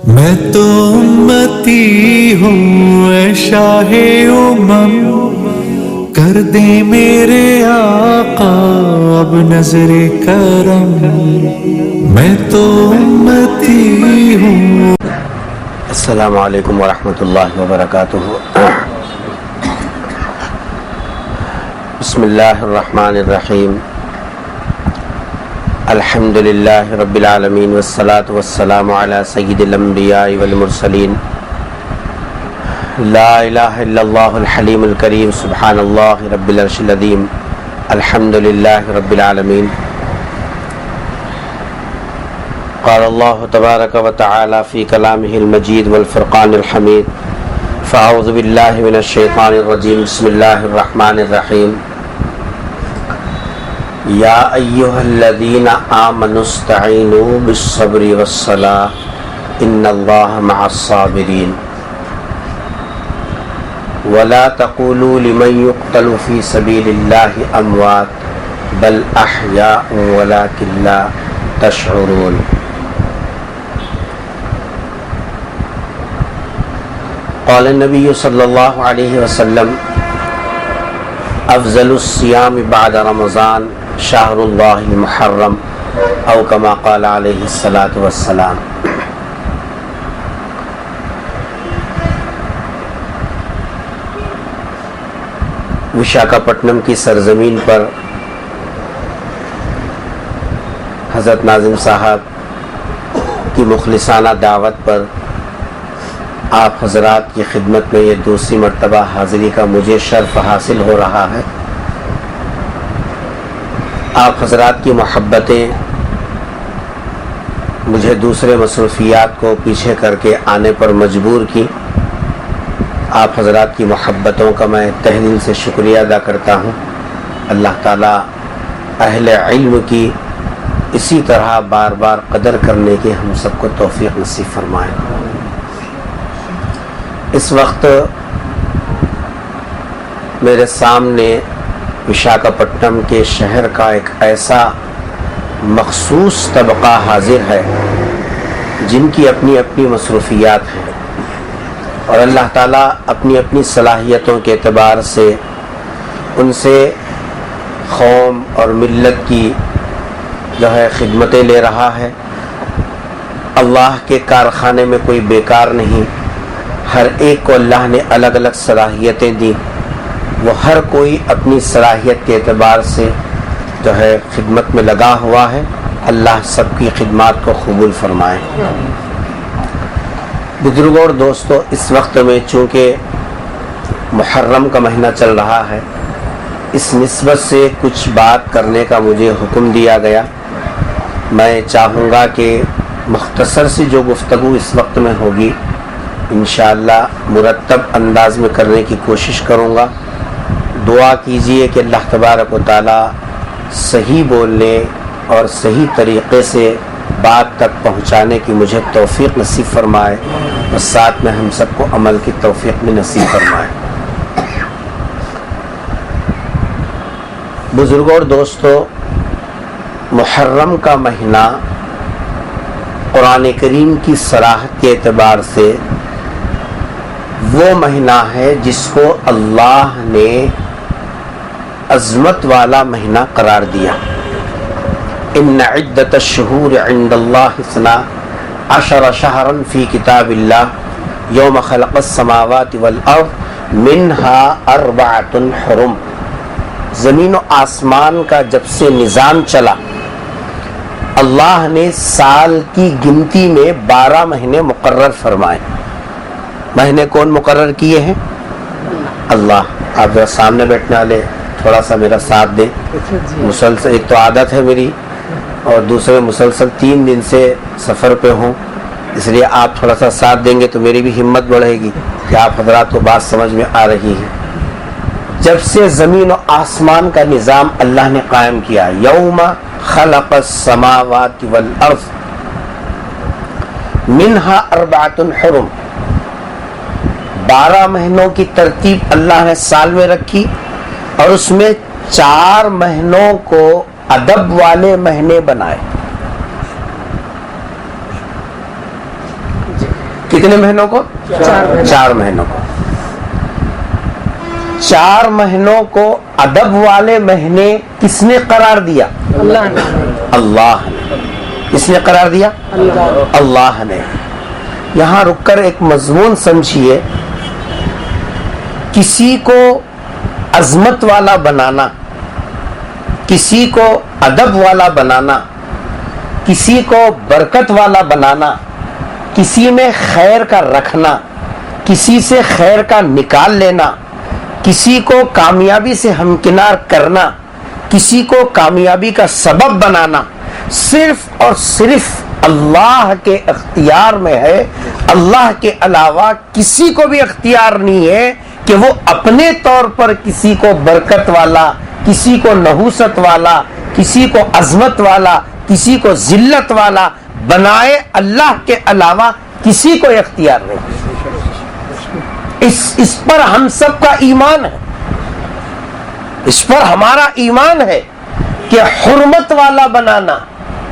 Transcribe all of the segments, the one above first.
मैं तो उम्मती हूँ ऐ शाहे उमम, कर दे मेरे आका अब नजरे करम। मैं तो उम्मती हूँ। अस्सलामु अलैकुम वरहमतुल्लाहि वबरकातुहू। बिस्मिल्लाहिर रहमानिर रहीम। अल्हम्दुलिल्लाहि रब्बिल आलमीन वस्सलातु वस्सलामु अला सय्यिदिल अंबियाइ वल मुरसलीन। ला इलाहा इल्लल्लाहुल हलीमुल करीम। सुब्हानल्लाहि रब्बिल अर्शिल अज़ीम। अल्हम्दुलिल्लाहि रब्बिल आलमीन। क़ाल अल्लाहु तबारक व तआला फ़ी कलामिहिल मजीद वल फ़ुरक़ानिल हमीद। फ़अऊज़ु बिल्लाहि मिनश शैतानिर रजीम। बिस्मिल्लाहिर रहमानिर रहीम। या अय्युहल्लज़ीना आमनुस्तईनू बिस्सब्रि वस्सलाह इन्नल्लाहा मअस्साबिरीन। वला तक़ूलू लिमन युक़्तलु फ़ी सबीलिल्लाहि अमवात बल अहयाउन वलाकिन ला तशऊरून। क़ाल नबी सल्लल्लाहु अलैहि वसल्लम अफ़ज़लुस सियाम बअद रमज़ान शहरुल्लाहिल मुहर्रम औ कमा क़ाल अलैहिस्सलातु वस्सलाम। विशाखापट्टनम की सरजमीन पर हज़रत नाज़िम साहब की मुखलिसाना दावत पर आप हज़रात की खिदमत में ये दूसरी मर्तबा हाज़िरी का मुझे शर्फ हासिल हो रहा है। आप हज़रात की मोहब्बतें मुझे दूसरे मसरूफ़ियात को पीछे करके आने पर मजबूर की। आप हज़रात की मोहब्बतों का मैं तहे दिल से शुक्रिया अदा करता हूँ। अल्लाह ताला अहले इल्म की इसी तरह बार बार कदर करने की हम सबको तौफ़ीक़ नसीब फरमाए। इस वक्त मेरे सामने विशाखापट्टनम के शहर का एक ऐसा मखसूस तबका हाजिर है जिनकी अपनी अपनी मसरूफ़ियात हैं और अल्लाह ताला अपनी अपनी सलाहियतों के एतबार से उनसे कौम और मिल्लत की जो है खिदमतें ले रहा है। अल्लाह के कारखाने में कोई बेकार नहीं। हर एक को अल्लाह ने अलग अलग सलाहियतें दी। वो हर कोई अपनी सलाहियत के एतबार से जो है खिदमत में लगा हुआ है। अल्लाह सबकी खिदमत को कबूल फरमाए। बुजुर्गों और दोस्तों, इस वक्त में चूँकि मुहर्रम का महीना चल रहा है, इस निस्बत से कुछ बात करने का मुझे हुक्म दिया गया। मैं चाहूँगा कि मुख्तसर सी जो गुफ्तगू इस वक्त में होगी इंशाअल्लाह मुरत्तब अंदाज में करने की कोशिश करूँगा। दुआ कीजिए कि अल्लाह तबारक व तआला सही बोलने और सही तरीक़े से बात तक पहुँचाने की मुझे तौफ़ीक़ नसीब फरमाए और साथ में हम सबको अमल की तौफ़ीक़ भी नसीब फरमाए। बुज़ुर्गों और दोस्तों, मुहर्रम का महीना कुरान करीम की सराहत के एतबार से वो महीना है जिसको अल्लाह ने अज़मत वाला महीना करार दिया। इन्ना इद्दतश्शुहूर इंदल्लाहि इस्ना अशरा शहरन फ़ी किताबिल्लाह यौम खलक़स समावाति वल अर्ज़ मिन्हा अर्बअतुन हुरुम। ज़मीन व आसमान का जब से निज़ाम चला, अल्लाह ने साल की गिनती में 12 महीने मुकर्रर फरमाए। महीने कौन मुकर्रर किए हैं? अल्लाह। आप जरा सामने बैठने वाले थोड़ा सा मेरा साथ दें। मुसलसल एक तो आदत है मेरी और दूसरे मुसलसल 3 दिन से सफ़र पे हूँ, इसलिए आप थोड़ा सा साथ देंगे तो मेरी भी हिम्मत बढ़ेगी कि आप हज़रात को बात समझ में आ रही है। जब से ज़मीन और आसमान का निज़ाम अल्लाह ने कायम किया, यौम खलक़स समावाति वल अर्ज़ मिन्हा अर्बअतुन हुरुम, 12 महीनों की तरतीब अल्लाह ने साल में रखी और उसमें 4 महीनों को अदब वाले महीने बनाए। कितने महीनों को? 4 महीनों को। 4 महीनों को अदब वाले महीने किसने करार दिया? अल्लाह ने। किसने करार दिया? अल्लाह ने। यहां रुककर एक मजमून समझिए, किसी को अजमत वाला बनाना, किसी को अदब वाला बनाना, किसी को बरकत वाला बनाना, किसी में खैर का रखना, किसी से खैर का निकाल लेना, किसी को कामयाबी से हमकिनार करना, किसी को कामयाबी का सबब बनाना, सिर्फ और सिर्फ अल्लाह के इख्तियार में है। अल्लाह के अलावा किसी को भी इख्तियार नहीं है कि वो अपने तौर पर किसी को बरकत वाला, किसी को नहूसत वाला, किसी को अजमत वाला, किसी को जिल्लत वाला बनाए। अल्लाह के अलावा किसी को इख्तियार नहीं। इस पर हम सब का ईमान है, इस पर हमारा ईमान है कि हुर्मत वाला बनाना,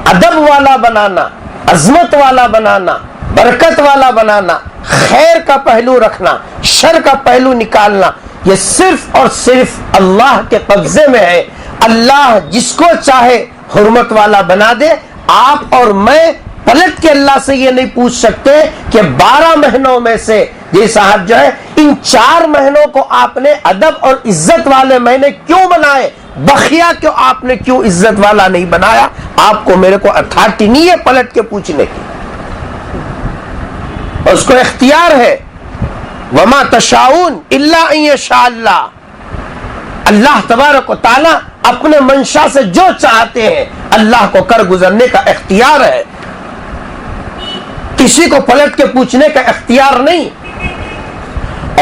अदब वाला बनाना, अजमत वाला बनाना, बरकत वाला बनाना, खैर का पहलू रखना, शर का पहलू निकालना, ये सिर्फ और सिर्फ अल्लाह के कब्जे में है। अल्लाह जिसको चाहे हुर्मत वाला बना दे। आप और मैं पलट के अल्लाह से ये नहीं पूछ सकते कि 12 महीनों में से ये साहब जो है, इन 4 महीनों को आपने अदब और इज्जत वाले महीने क्यों बनाए, बखिया क्यों आपने क्यों इज्जत वाला नहीं बनाया? आपको मेरे को अथॉरिटी नहीं है पलट के पूछने की, उसको इख्तियार है। वमा तशाऊन इल्ला अन यशा अल्लाह। अल्लाह तबारक व तआला अपने मंशा से जो चाहते हैं अल्लाह को कर गुजरने का इख्तियार है, किसी को पलट के पूछने का इख्तियार नहीं।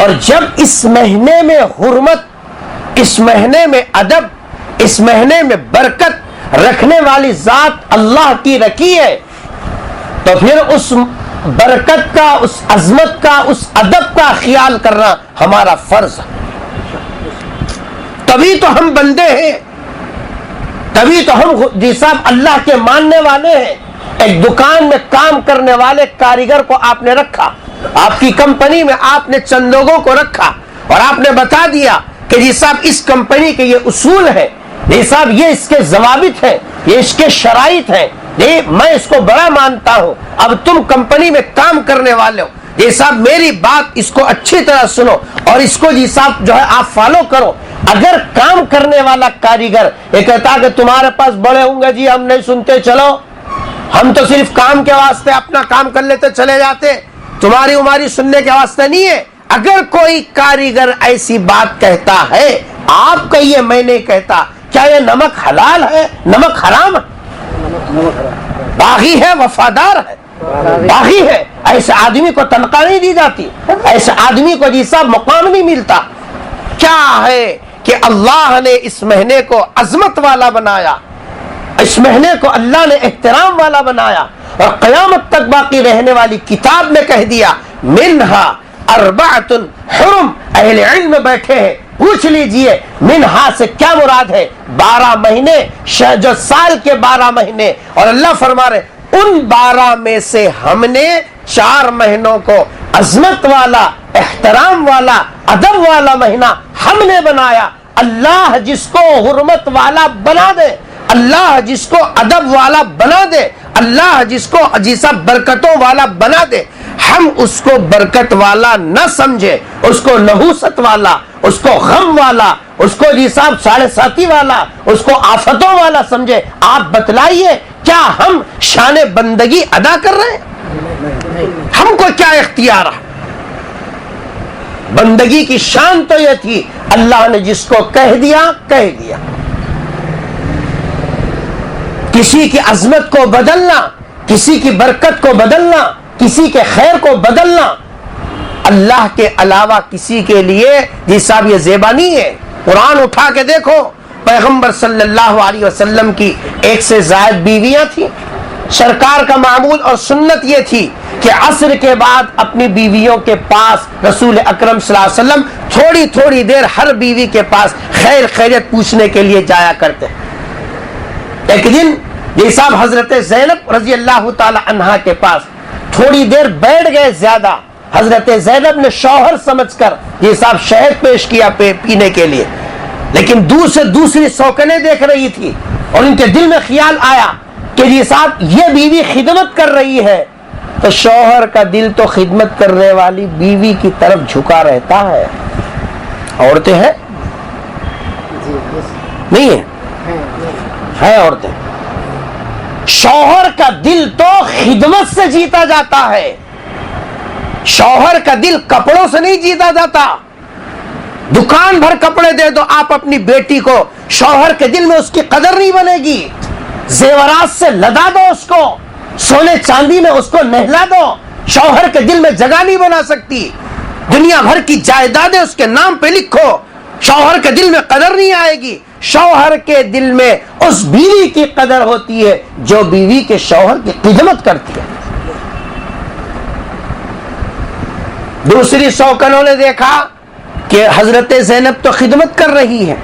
और जब इस महीने में हुर्मत, इस महीने में अदब, इस महीने में बरकत रखने वाली जात अल्लाह की रखी है, तो फिर उस बरकत का, उस अजमत का, उस अदब का ख्याल करना हमारा फर्ज है। तभी तो हम बंदे हैं, तभी तो हम जी साहब अल्लाह के मानने वाले हैं। एक दुकान में काम करने वाले कारीगर को आपने रखा, आपकी कंपनी में आपने चंद लोगों को रखा और आपने बता दिया कि जी साहब इस कंपनी के ये उसूल है, जी साहब ये इसके जवाबित है, ये इसके शराइत है, ये मैं इसको बड़ा मानता हूं। अब तुम कंपनी में काम करने वाले हो, जी साहब मेरी बात इसको अच्छी तरह सुनो और इसको जी साहब जो है आप फॉलो करो। अगर काम करने वाला कारीगर ये कहता कि तुम्हारे पास बड़े होंगे जी, हम नहीं सुनते, चलो हम तो सिर्फ काम के वास्ते अपना काम कर लेते चले जाते, तुम्हारी उमारी सुनने के वास्ते नहीं है। अगर कोई कारीगर ऐसी बात कहता है, आप कहिए मैं नहीं कहता, क्या ये नमक हलाल है, नमक हराम है? बागी है, वफादार है, बागी है। ऐसे आदमी को तनख्वाह नहीं दी जाती, ऐसे आदमी को जी साहब मुकाम नहीं मिलता। क्या है कि अल्लाह ने इस महीने को अजमत वाला बनाया, इस महीने को अल्लाह ने एहतराम वाला बनाया और क़यामत तक बाकी रहने वाली किताब में कह दिया मिन्हा अर्बअतुन हुरुम। अहले इल्म बैठे हैं, पूछ लीजिए मिन्हा से क्या मुराद है? 12 महीने, जो साल के 12 महीने। और अल्लाह फरमा रहे उन 12 में से हमने 4 महीनों को अजमत वाला, एहतराम वाला, अदब वाला महीना हमने बनाया। अल्लाह जिसको हुर्मत वाला बना दे, अल्लाह जिसको अदब वाला बना दे, अल्लाह जिसको जिसा बरकतों वाला बना दे, हम उसको बरकत वाला न समझे, उसको नहूसत वाला, उसको गम वाला, उसको जी साहब 7.5 वाला, उसको आफतों वाला समझे। आप बतलाइए क्या हम शान बंदगी अदा कर रहे हैं? हमको क्या इख्तियार है? बंदगी की शान तो यह थी, अल्लाह ने जिसको कह दिया कह दिया। किसी की अजमत को बदलना, किसी की बरकत को बदलना, किसी के खैर को बदलना अल्लाह के अलावा किसी के लिए जी साहब ये ज़ेबा नहीं है। कुरान उठा के देखो, पैगंबर सल्लल्लाहु अलैहि वसल्लम की 1 से ज़ायद बीवियां थी। सरकार का मामूल और सुन्नत ये थी कि असर के बाद अपनी बीवियों के पास रसूल अकरम सल्लल्लाहु अलैहि वसल्लम थोड़ी थोड़ी देर हर बीवी के पास खैर खैरियत पूछने के लिए जाया करते। एक दिन ये साहब हजरत ज़ैनब रज़ी अल्लाह ताला अन्हा के पास थोड़ी देर बैठ गए ज्यादा। हजरत ज़ैनब ने शौहर समझकर ये साहब शहद पेश किया पीने के लिए, लेकिन दूर से दूसरी सौकने देख रही थी और इनके दिल में ख्याल आया कि ये साहब ये बीवी खिदमत कर रही है, तो शौहर का दिल तो खिदमत करने वाली बीवी की तरफ झुका रहता है। औरतें हैं नहीं है औरतें। शौहर का दिल तो खिदमत से जीता जाता है, शौहर का दिल कपड़ों से नहीं जीता जाता। दुकान भर कपड़े दे दो आप अपनी बेटी को, शौहर के दिल में उसकी कदर नहीं बनेगी। जेवरात से लदा दो उसको, सोने चांदी में उसको नहला दो, शौहर के दिल में जगह नहीं बना सकती। दुनिया भर की जायदादें उसके नाम पे लिखो, शौहर के दिल में कदर नहीं आएगी। शौहर के दिल में उस बीवी की कदर होती है जो बीवी के शौहर की खिदमत करती है। दूसरी सौकनों ने देखा कि हजरत ज़ैनब तो खिदमत कर रही है,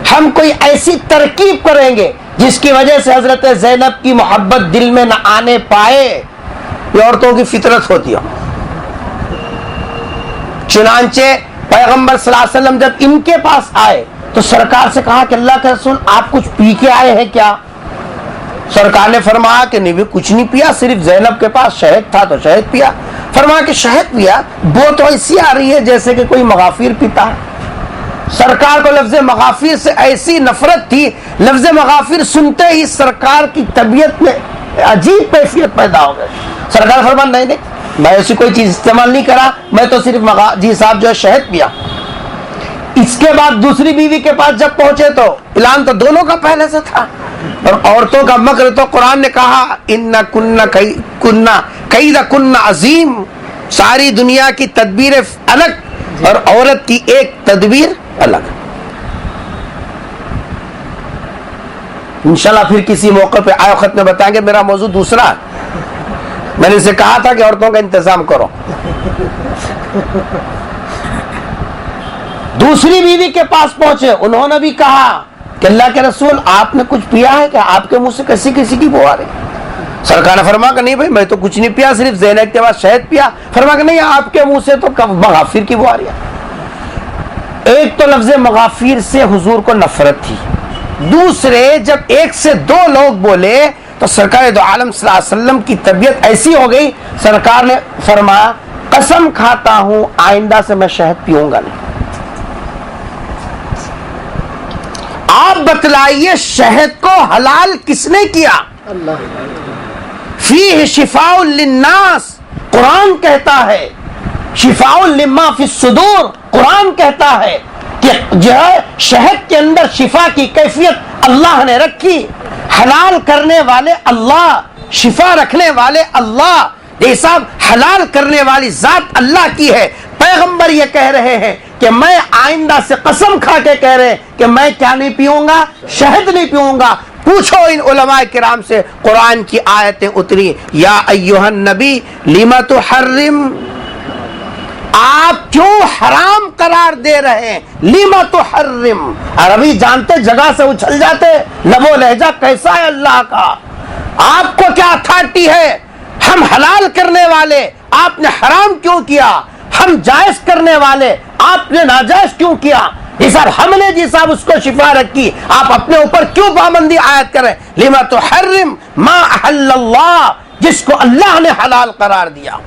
हम कोई ऐसी तरकीब करेंगे जिसकी वजह से हजरत ज़ैनब की मोहब्बत दिल में न आने पाए। ये औरतों की फितरत होती है। चुनांचे पैगंबर सल्लल्लाहु अलैहि वसल्लम जब इनके पास आए तो सरकार से कहा कि अल्लाह के रसूल आप कुछ पी के आए हैं क्या? सरकार ने फरमाया कि नहीं भी कुछ नहीं पिया, सिर्फ ज़ैनब के पास शहद था तो शहद पिया। फरमाया कि शहद पिया, वो तो ऐसी आ रही है जैसे कि कोई मगाफिर पीता है। सरकार को लफ्ज़ मगाफिर से ऐसी नफरत थी, लफ्ज़ मगाफिर सुनते ही सरकार की तबीयत में अजीब कैफियत पैदा हो गई। सरकार फरमान नहीं नहीं मैं ऐसी कोई चीज इस्तेमाल नहीं करा, मैं तो सिर्फ जी साहब जो है शहद पिया। इसके बाद दूसरी बीवी के पास जब पहुंचे तो ऐलान तो दोनों का पहले से था, और औरतों का मकर तो कुरान ने कहा इन्ना कुन्ना कैदा कुन्ना अजीम, सारी दुनिया की तदबीरें अलग और औरत की एक तदबीर अलग। इंशाल्लाह फिर किसी मौके पे आए वक्त में बताएंगे, मेरा मौजूद दूसरा है। मैंने इसे कहा था कि औरतों का इंतजाम करो। दूसरी बीवी के पास पहुंचे, उन्होंने भी कहा कि अल्लाह के रसूल आपने कुछ पिया है क्या? आपके मुंह से किसी किसी की बो आ रही। सरकार ने फरमा कि नहीं भाई मैं तो कुछ नहीं पिया, सिर्फ ज़ैनब के बाद शहद पिया। फरमा कि नहीं आपके मुंह से तो मगाफिर की बो आ रही है। एक तो लफ्ज़ मगाफिर से हुजूर को नफरत थी, दूसरे जब एक से दो लोग बोले तो सरकार दो आलम सल्लल्लाहु अलैहि वसल्लम की तबीयत ऐसी हो गई, सरकार ने फरमाया कसम खाता हूं आइंदा से मैं शहद पीऊंगा नहीं। आप बतलाइए शहद को हलाल किसने किया? अल्लाह। फीह शिफाउल लिन्नास, कुरान कहता है, शिफाउल लिम्मा फिस सुदूर, कुरान कहता है कि जो है शहद के अंदर शिफा की कैफियत अल्लाह ने रखी। हलाल करने वाले अल्लाह, शिफा रखने वाले अल्लाह। ये सब हलाल करने वाली जात अल्लाह की है। पैगंबर ये कह रहे हैं कि मैं आइंदा से कसम खा के कह रहे हैं कि मैं क्या नहीं पीऊंगा? शहद नहीं पीऊंगा। पूछो इन उलमा किराम से, कुरान की आयतें उतरी, या अय्युहन नबी लिमा तुहर्रिम, आप क्यों हराम करार दे रहे हैं? लिमा तुहर्रिम, अरबी जानते जगह से उछल जाते, लबो लहजा कैसा है अल्लाह का। आपको क्या अथॉरिटी है? हम हलाल करने वाले आपने हराम क्यों किया? हम जायज करने वाले आपने नाजायज क्यों किया? जी साहब हमने जी साहब उसको शिफा रखी, आप अपने ऊपर क्यों पाबंदी आयत करें? लिमा तुहर्रिम मा अहल्लल्लाह, जिसको अल्लाह ने हलाल करार दिया।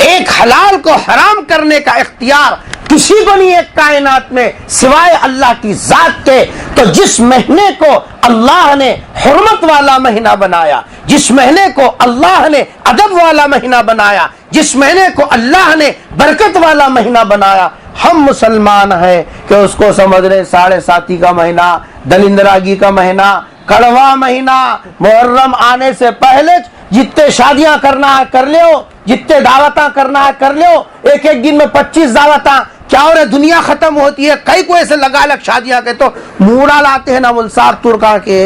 एक हलाल को हराम करने का इख्तियार किसी को नहीं है कायनात में सिवाय अल्लाह की जात के। तो जिस महीने को अल्लाह ने हुर्मत वाला महीना बनाया, जिस महीने को अल्लाह ने अदब वाला महीना बनाया, जिस महीने को अल्लाह ने बरकत वाला महीना बनाया, हम मुसलमान हैं कि उसको समझ रहे साढ़े साथी का महीना, दलिंदरागी का महीना, कड़वा महीना। मुहर्रम आने से पहले जितने शादियां करना है कर लो, जितने दावता करना है कर लो। एक एक दिन में 25 दावता, क्या हो रहा? दुनिया खत्म होती है। कई को ऐसे लगा लग शादियां के तो मूड़ा लाते हैं ना मुलसार तुर्का के,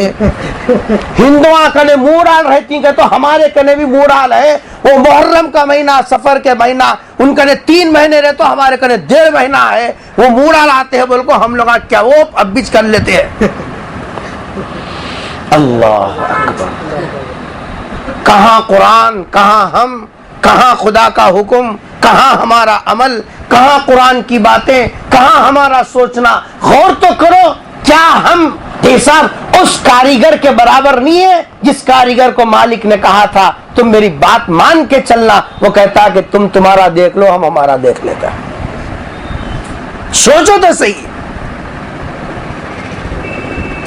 हिंदुआ कने मूड़ा रहती के तो हमारे कने भी मूड़ाल है। वो मुहर्रम का महीना, सफर के महीना, उनकने 3 महीने रहे तो हमारे कने 1.5 महीना है। वो मूड़ा लाते हैं, बोल को हम लोग क्या वो अब बीच कर लेते हैं। अल्लाह अकबर। कहाँ कुरान, कहाँ हम, कहाँ खुदा का हुक्म, कहाँ हमारा अमल, कहाँ कुरान की बातें, कहाँ हमारा सोचना। गौर तो करो, क्या हम साहब उस कारीगर के बराबर नहीं है जिस कारीगर को मालिक ने कहा था तुम मेरी बात मान के चलना, वो कहता कि तुम तुम्हारा देख लो, हम हमारा देख लेते हैं। सोचो तो सही।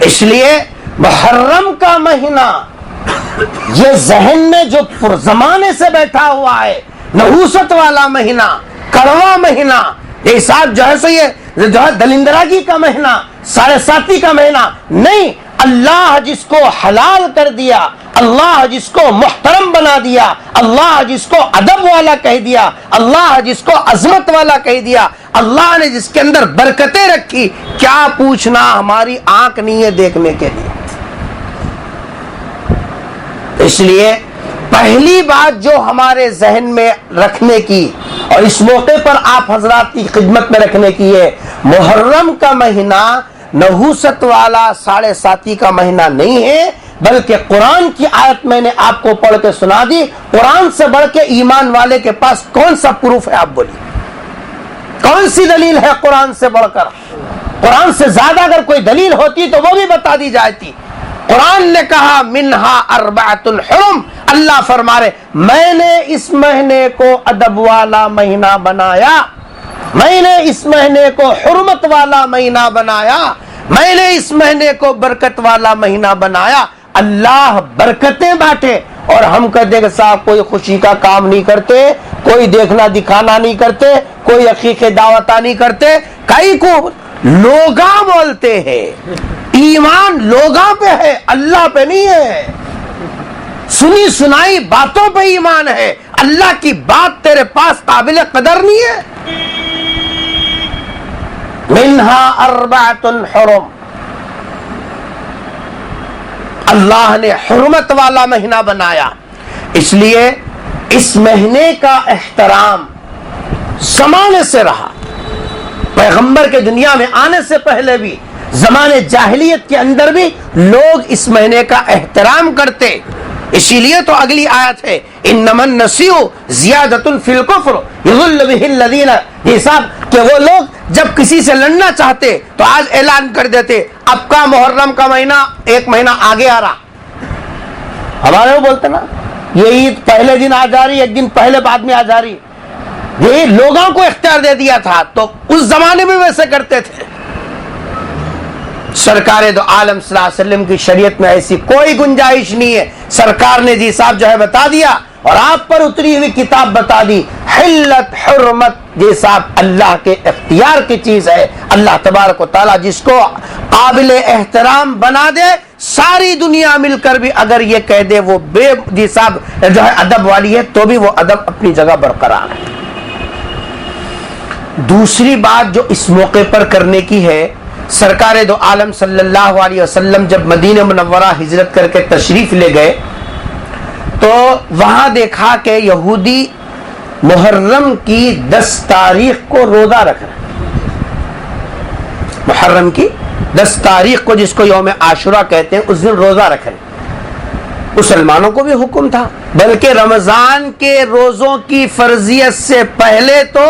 इसलिए मुहर्रम का महीना ये जहन में जो पुरजमाने से बैठा हुआ है, नहूसत वाला महीना, कड़वा महीना, ये साहब जो है सो ये जो है दलिंदरागी का महीना, साढ़े साती का महीना नहीं। अल्लाह जिसको हलाल कर दिया, अल्लाह जिसको मुहतरम बना दिया, अल्लाह जिसको अदब वाला कह दिया, अल्लाह जिसको अजमत वाला कह दिया, अल्लाह ने जिसके अंदर बरकतें रखी, क्या पूछना, हमारी आंख नहीं है देखने के लिए। इसलिए पहली बात जो हमारे जहन में रखने की और इस मौके पर आप हजरात की खिदमत में रखने की है, मुहर्रम का महीना नहूसत वाला साढ़े साती का महीना नहीं है, बल्कि कुरान की आयत मैंने आपको पढ़ के सुना दी। कुरान से बढ़ के ईमान वाले के पास कौन सा प्रूफ है, आप बोलिए, कौन सी दलील है कुरान से बढ़कर? कुरान से ज्यादा अगर कोई दलील होती तो वो भी बता दी जाती। कुरान ने कहा मिन्हा अरबातुन हुरुम, अल्लाह फरमा रहे मैंने इस महीने को अदब वाला महीना बनाया, मैंने इस महीने को हुर्मत वाला महीना बनाया, मैंने इस महीने को बरकत वाला महीना बनाया। अल्लाह बरकतें बांटे और हम कहते कि साहब कोई खुशी का काम नहीं करते, कोई देखना दिखाना नहीं करते, कोई अकीक़े दावता नहीं करते, कई को लोगा बोलते हैं। ईमान लोगा पे है, अल्लाह पे नहीं है। सुनी सुनाई बातों पे ईमान है, अल्लाह की बात तेरे पास काबिल कदर नहीं है। मिन्हा अरबातुन हुरुम, अल्लाह ने हुर्मत वाला महीना बनाया। इसलिए इस महीने का एहतराम जमाने से रहा, पैगंबर के दुनिया में आने से पहले भी, जमाने जाहिलियत के अंदर भी लोग इस महीने का एहतराम करते। इसीलिए तो अगली आयत है इन्नमन नसीउ ज़ियादतुन फिल कुफ्र युज़िल्लु बिहिल लज़ीना, ये साहब कि वो लोग जब किसी से लड़ना चाहते तो आज ऐलान कर देते अब का मुहर्रम का महीना एक महीना आगे आ रहा। हमारे वो बोलते ना ये ईद पहले दिन आ जा रही, एक दिन पहले बाद में आ जा रही, ये लोगों को इख्तियार दे दिया था, तो उस जमाने में वैसे करते थे। सरकार दो आलम सल्लल्लाहु अलैहि वसल्लम की शरीयत में ऐसी कोई गुंजाइश नहीं है। सरकार ने जी साहब जो है बता दिया और आप पर उतरी हुई किताब बता दी, हिल्लत हुर्मत जी साहब अल्लाह के इख्तियार की चीज है। अल्लाह तबारक व तआला जिसको काबिल एहतराम बना दे, सारी दुनिया मिलकर भी अगर ये कह दे वो बे जी साहब जो है अदब वाली है, तो भी वो अदब अपनी जगह बरकरार है। दूसरी बात जो इस मौके पर करने की है, सरकार दो आलम सल्लल्लाहु अलैहि वसल्लम जब मदीना मुनव्वरा हिजरत करके तशरीफ ले गए तो वहां देखा कि यहूदी मुहर्रम की 10 तारीख को रोजा रख रहे हैं। मुहर्रम की 10 तारीख को, जिसको यौम आशुरा कहते हैं, उस दिन रोजा रख रहे हैं। मुसलमानों को भी हुक्म था, बल्कि रमजान के रोजों की फर्जियत से पहले तो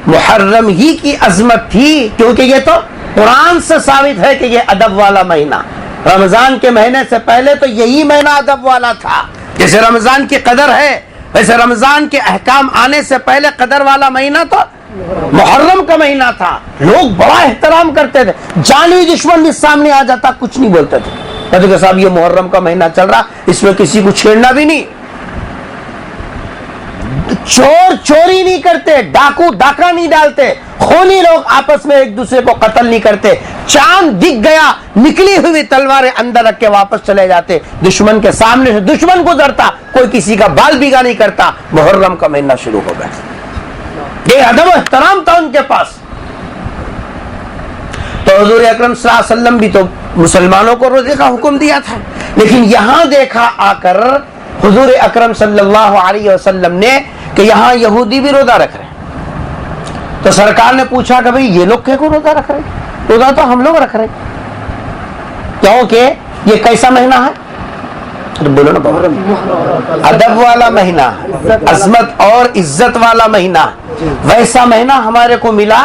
मुहर्रम ही की अजमत थी, क्योंकि ये तो कुरान से साबित है कि ये अदब वाला महीना, रमजान के महीने से पहले तो यही महीना अदब वाला था। जैसे रमजान की कदर है, वैसे रमजान के अहकाम आने से पहले कदर वाला महीना तो मुहर्रम का महीना था। लोग बड़ा एहतराम करते थे, जानी दुश्मन भी सामने आ जाता कुछ नहीं बोलते थे, कहते कि साहब ये मुहर्रम का महीना चल रहा, इसमें किसी को छेड़ना भी नहीं। चोर चोरी नहीं करते, डाकू डाका नहीं डालते, खूनी लोग आपस में एक दूसरे को कत्ल नहीं करते। चांद दिख गया, निकली हुई तलवारें अंदर रख के वापस चले जाते। दुश्मन के सामने से दुश्मन गुजरता, कोई किसी का बाल बीगा नहीं करता। मुहर्रम का महीना शुरू हो गया, ये अदब एहतराम था उनके पास। तो हुजूर अकरम सल्लल्लाहु अलैहि वसल्लम भी तो मुसलमानों को रोजे का हुक्म दिया था, लेकिन यहां देखा आकर हुजूर अकरम सल्लल्लाहु अलैहि वसल्लम ने कि यहां यहूदी भी रोजा रख रहे हैं। तो सरकार ने पूछा कि भाई ये लोग क्यों रोजा रख रहे हैं? रोजा तो हम लोग रख रहे हैं, क्योंकि ये कैसा महीना है? तो बोलो ना बाबा, अदब वाला महीना, अजमत और इज्जत वाला महीना, वैसा महीना हमारे को मिला।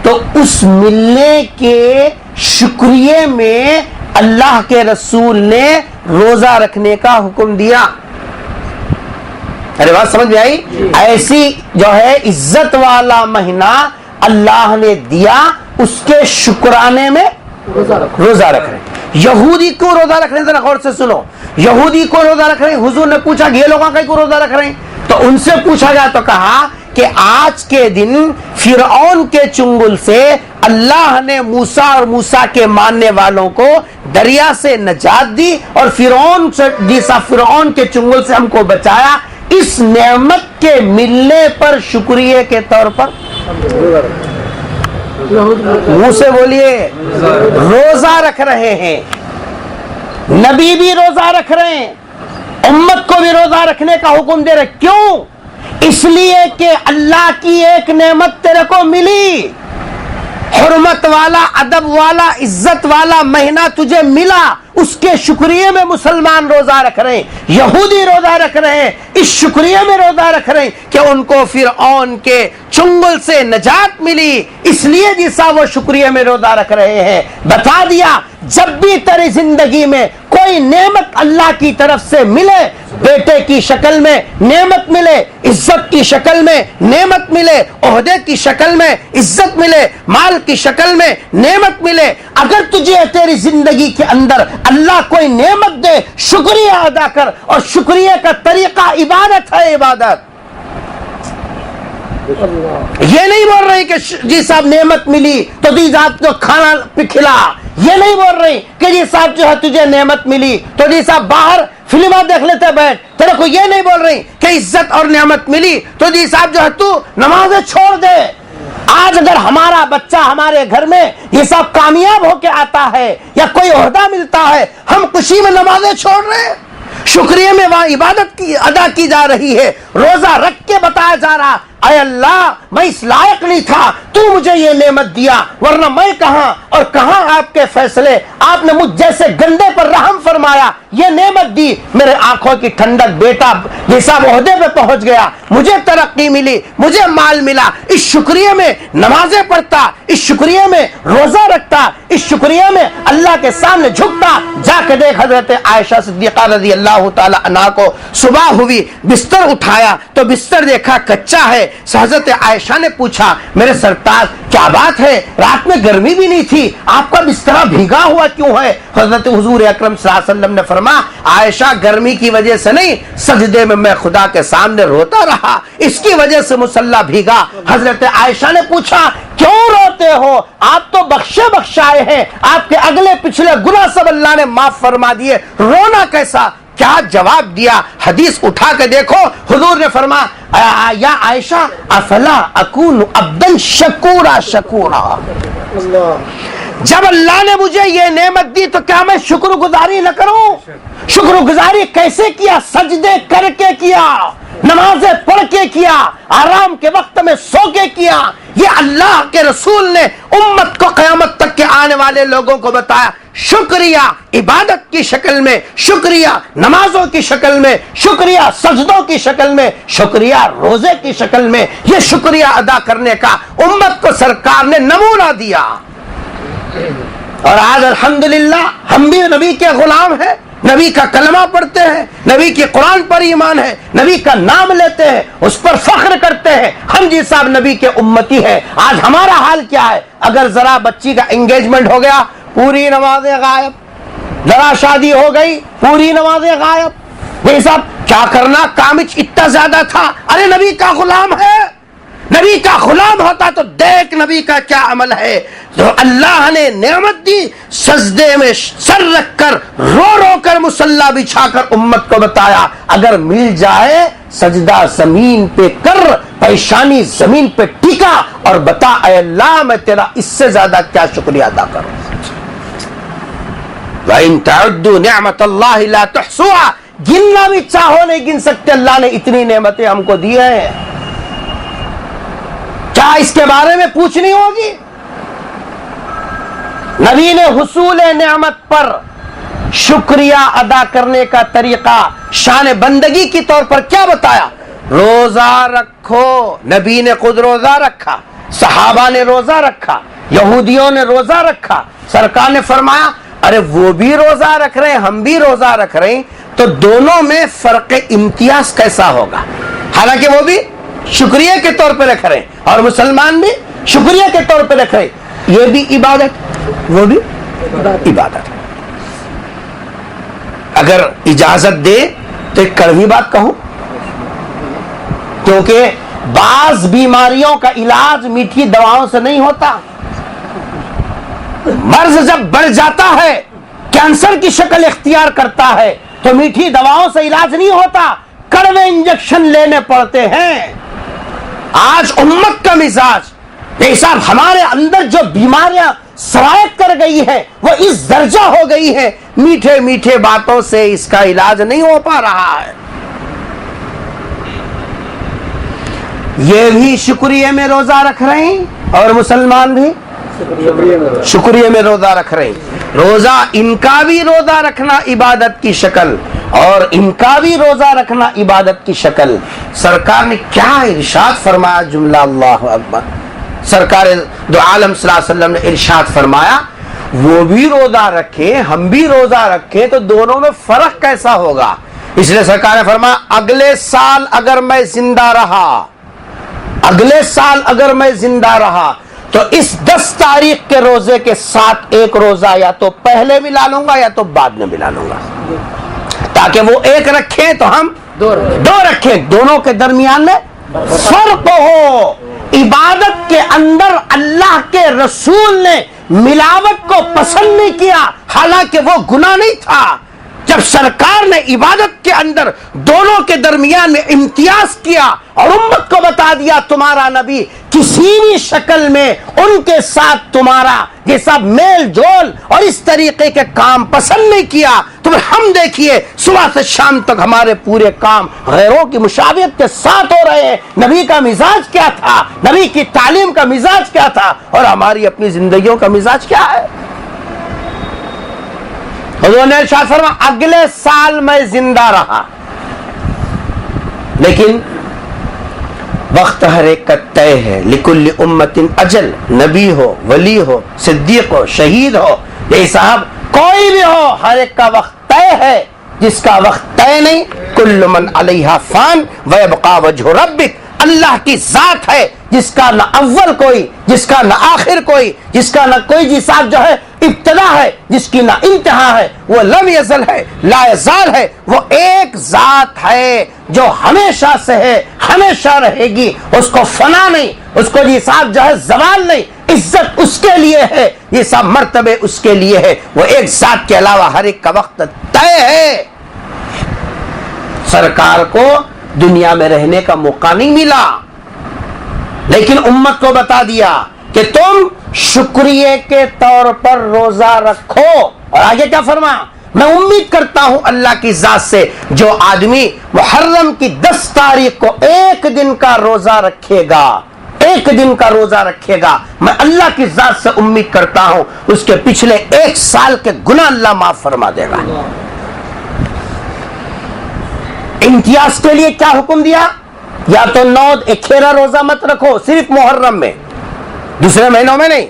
तो उस मिलने के शुक्रिये में अल्लाह के रसूल ने रोजा रखने का हुक्म दिया। अरे बात समझ में आई? ऐसी जो है इज्जत वाला महीना अल्लाह ने दिया, उसके शुक्राने में रोजा रख रहे। यहूदी को रोजा रख रहे हैं, जरा गौर से सुनो, यहूदी को रोजा रख रहे हैं। हुजूर ने पूछा ये लोगों का क्यों रोजा रख रहे हैं? तो उनसे पूछा गया तो कहा कि आज के दिन फिरौन के चुंगल से अल्लाह ने मूसा और मूसा के मानने वालों को दरिया से नजात दी और फिरौन के चुंगल से हमको बचाया। इस नेमत के मिलने पर शुक्रिया के तौर पर मुंह से बोलिए रोजा रख रहे हैं। नबी भी रोजा रख रहे हैं, उम्मत को भी रोजा रखने का हुक्म दे रहे। क्यों? इसलिए कि अल्लाह की एक नेमत तेरे को मिली, हुर्मत वाला, अदब वाला, इज्जत वाला महीना तुझे मिला, उसके शुक्रिया में मुसलमान रोजा रख रहे हैं, यहूदी रोजा रख रहे हैं। इस शुक्रिया में रोजा रख रहे हैं कि उनको फिरऔन के चुंगल से नजात मिली, इसलिए जिसा वो शुक्रिया में रोजा रख रहे हैं। बता दिया, जब भी तेरी जिंदगी में कोई नेमत अल्लाह की तरफ से मिले, बेटे की शक्ल में नेमत मिले, इज्जत की शक्ल में नेमत मिले, ओहदे की शक्ल में इज्जत मिले, माल की शक्ल में नेमत मिले, अगर तुझे तेरी जिंदगी के अंदर अल्लाह कोई नेमत दे, शुक्रिया अदा कर। और शुक्रिया का तरीका इबादत है, इबादत। ये नहीं बोल रही कि जी साहब नेमत मिली तो जी साहब तो खाना खिला, ये नहीं बोल रही कि जी साहब जो है तुझे नेमत मिली तो जी साहब बाहर फिल्म देख लेते बैठ, तेरे को ये नहीं बोल रही कि इज्जत और नेमत मिली तो जी साहब जो है तू नमाजें छोड़ दे। आज अगर हमारा बच्चा हमारे घर में ये सब कामयाब होके आता है या कोई ओहदा मिलता है, हम खुशी में नमाजें छोड़ रहे हैं, शुक्रिया में वहां इबादत की अदा की जा रही है, रोजा रख के बताया जा रहा, अय अल्लाह मैं इस लायक नहीं था, तू मुझे ये नेमत दिया, वरना मैं कहां और कहां आपके फैसले, आपने मुझ जैसे गंदे पर रहम फरमाया, ये नेमत दी, मेरे आंखों की ठंडक, बेटा जैसा ओहदे पे पहुंच गया, मुझे तरक्की मिली, मुझे माल मिला। इस शुक्रिया में नमाजें पढ़ता, इस शुक्रिया में रोजा रखता, इस शुक्रिया में अल्लाह के सामने झुकता। जाके देख हजरत आयशा सिद्दीक़ा रज़ी अल्लाह ताला अन्हा को सुबह हुई, बिस्तर उठाया तो बिस्तर देखा कच्चा है। हजरत आयशा ने पूछा, मेरे सरताज क्या बात है, रात में गर्मी भी नहीं थी, आपका बिस्तरा भीगा हुआ क्यों है? हजरत हुजूर अकरम सल्लल्लाहु अलैहि वसल्लम ने फरमाया, आयशा गर्मी की वजह से नहीं, सजदे में मैं खुदा के सामने रोता रहा, इसकी वजह से मुसल्ला भीगा। हजरत आयशा ने पूछा, क्यों रोते हो? आप तो बख्शे बख्शाए हैं, आपके अगले पिछले गुनाह सब अल्लाह ने माफ फरमा दिए, रोना कैसा? क्या जवाब दिया? हदीस उठा के देखो, हुजूर ने फरमाया, या आयशा अफला अकून अब्दन शकूरा शकूरा, जब अल्लाह ने मुझे ये नेमत दी तो क्या मैं शुक्रगुजारी न करूं? शुक्रगुजारी कैसे किया? सजदे करके किया, नमाजें पढ़ के किया, आराम के वक्त में सो के किया। ये अल्लाह के रसूल ने उम्मत को क़यामत तक के आने वाले लोगों को बताया। शुक्रिया इबादत की शक्ल में, शुक्रिया नमाजों की शक्ल में, शुक्रिया सजदों की शक्ल में, शुक्रिया रोजे की शक्ल में, ये शुक्रिया अदा करने का उम्मत को सरकार ने नमूना दिया। और आज अल्हम्दुलिल्लाह हम भी नबी के गुलाम हैं, नबी का कलमा पढ़ते हैं, नबी के कुरान पर ईमान है, नबी का नाम लेते हैं, उस पर फख्र करते हैं, हम जी साहब नबी के उम्मती हैं। आज हमारा हाल क्या है? अगर जरा बच्ची का एंगेजमेंट हो गया, पूरी नमाजें गायब, जरा शादी हो गई, पूरी नमाजें गायब। भाई साहब क्या करना, काम इतना ज्यादा था। अरे नबी का गुलाम है, नबी का गुलाम होता तो देख नबी का क्या अमल है। तो अल्लाह ने नेमत दी, सजदे में सर रखकर रो रो कर मुसल्ला बिछाकर उम्मत को बताया, अगर मिल जाए सजदा जमीन पे कर, पेशानी जमीन पे टिका और बता, ऐ अल्लाह मैं तेरा इससे ज्यादा क्या शुक्रिया अदा करूं। व इन तअद्दु निअमतल्लाहि ला तुहसूहा, गिनना भी चाहो नहीं गिन सकते, अल्लाह ने इतनी नेमतें हमको दी हैं। क्या इसके बारे में पूछनी होगी? नबी ने हुसूल नेमत पर शुक्रिया अदा करने का तरीका शान बंदगी के तौर पर क्या बताया? रोजा रखो। नबी ने खुद रोजा रखा, सहाबा ने रोजा रखा, यहूदियों ने रोजा रखा। सरकार ने फरमाया अरे वो भी रोजा रख रहे हैं, हम भी रोजा रख रहे हैं, तो दोनों में फर्क इम्तियाज कैसा होगा? हालांकि वो भी शुक्रिया के तौर पर रख रहे हैं और मुसलमान भी शुक्रिया के तौर पर रख रहे हैं। ये भी इबादत, वो भी इबादत। अगर इजाजत दे तो एक कड़वी बात कहूं, क्योंकि बाज बीमारियों का इलाज मीठी दवाओं से नहीं होता। मर्ज जब बढ़ जाता है, कैंसर की शक्ल इख्तियार करता है, तो मीठी दवाओं से इलाज नहीं होता, कड़वे इंजेक्शन लेने पड़ते हैं। आज उम्मत का मिजाज साहब, हमारे अंदर जो बीमारियां सरायत कर गई है वो इस दर्जा हो गई है, मीठे मीठे बातों से इसका इलाज नहीं हो पा रहा है। ये भी शुक्रिया में रोजा रख रहे हैं और मुसलमान भी शुक्रिया में रोजा रख रहे हैं। रोजा, इनका भी रोजा रखना इबादत की शक्ल और इनका भी रोजा रखना इबादत की शक्ल। सरकार ने क्या इरशाद फरमाया, जुमला अल्लाहु अकबर। सरकार दो आलम सल्लल्लाहु अलैहि वसल्लम ने इरशाद फरमाया वो भी रोजा रखे, हम भी रोजा रखे, तो दोनों में फर्क कैसा होगा? इसलिए सरकार ने फरमाया अगले साल अगर मैं जिंदा रहा, अगले साल अगर मैं जिंदा रहा तो इस 10 तारीख के रोजे के साथ एक रोजा या तो पहले मिला लूंगा या तो बाद में मिला लूंगा, ताकि वो एक रखें तो हम दो रखें, दोनों के दरमियान में फर्क हो। इबादत के अंदर अल्लाह के रसूल ने मिलावट को पसंद नहीं किया, हालांकि वो गुनाह नहीं था। जब सरकार ने इबादत के अंदर दोनों के दरमियान में इम्तियाज किया और उम्मत को बता दिया तुम्हारा नबी किसी भी शक्ल में उनके साथ तुम्हारा ये सब मेल जोल और इस तरीके के काम पसंद नहीं किया, तो हम देखिए सुबह से शाम तक हमारे पूरे काम गैरों की मुशाबियत के साथ हो रहे हैं। नबी का मिजाज क्या था, नबी की तालीम का मिजाज क्या था और हमारी अपनी जिंदगियों का मिजाज क्या है? हुज़ूर ने इरशाद फरमाया अगले साल मैं जिंदा रहा, लेकिन वक्त हर एक का तय है। लिकुल्लि उम्मतिन अजल, नबी हो, वली हो, सिद्दीक हो, शहीद हो, ये साहब कोई भी हो, हर एक का वक्त तय है। जिसका वक्त तय नहीं, कुल्लु मन अलैहा फान व यबका वजहु रब्बिक, अल्लाह की जात है जिसका न अव्वल कोई, जिसका न आखिर कोई, जिसका न कोई जिसाब जो है इब्तदा है, जिसकी ना इंतहा है, वो लम यज़ल है, ला यज़ाल है। वो एक जात है जो हमेशा से है, हमेशा रहेगी, उसको फना नहीं, उसको ये साहब जो है जवाल नहीं, इज्जत उसके लिए है, ये सब मर्तबे उसके लिए है। वो एक जात के अलावा हर एक का वक्त तय है। सरकार को दुनिया में रहने का मौका नहीं मिला, लेकिन उम्मत को बता दिया कि तुम शुक्रिया के तौर पर रोजा रखो। और आगे क्या फरमाया, मैं उम्मीद करता हूं अल्लाह की जात से जो आदमी मुहर्रम की 10 तारीख को एक दिन का रोजा रखेगा, एक दिन का रोजा रखेगा, मैं अल्लाह की जात से उम्मीद करता हूं उसके पिछले 1 साल के गुनाह अल्लाह माफ फरमा देगा। इम्तियाज के लिए क्या हुक्म दिया, या तो 9 खेरा रोजा मत रखो, सिर्फ मुहर्रम में, दूसरे महीनों में नहीं।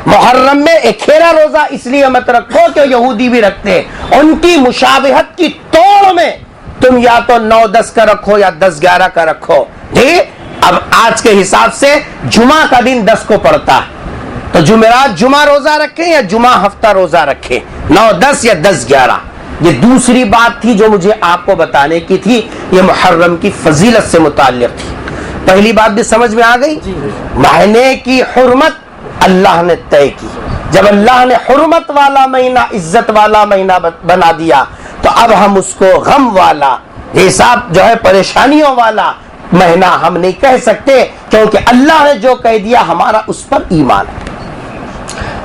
मुहर्रम में एक खेरा रोजा इसलिए मत रखो कि यहूदी भी रखते हैं, उनकी मुशाबिहत की तोड़ में तुम या तो 9-10 का रखो या 10-11 का रखो। ठीक, अब आज के हिसाब से जुमा का दिन 10 को पड़ता है, तो जुमेरात जुमा रोजा रखें या जुमा हफ्ता रोजा रखें, 9-10 या 10-11। ये दूसरी बात थी जो मुझे आपको बताने की थी, ये मुहर्रम की फजीलत से मुताल्लिक थी। पहली बात भी समझ में आ गई, महीने की हुर्मत अल्लाह ने तय की। जब अल्लाह ने हुर्मत वाला महीना, इज्जत वाला महीना बना दिया, तो अब हम उसको गम वाला, हिसाब जो है परेशानियों वाला महीना हम नहीं कह सकते, क्योंकि अल्लाह ने जो कह दिया हमारा उस पर ईमान है।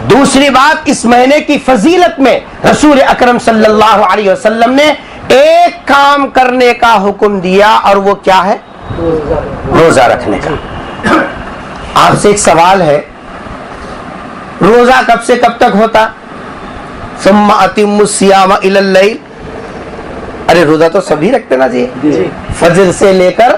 दूसरी बात, इस महीने की फजीलत में रसूल अकरम सल्लल्लाहु अलैहि वसल्लम ने एक काम करने का हुक्म दिया, और वो क्या है, रोजा रखने का। आपसे एक सवाल है, रोजा कब से कब तक होता? सुम्मा अतिम्मुस सियाम इलल लैल। अरे रोजा तो सभी रखते ना जी, फजर से लेकर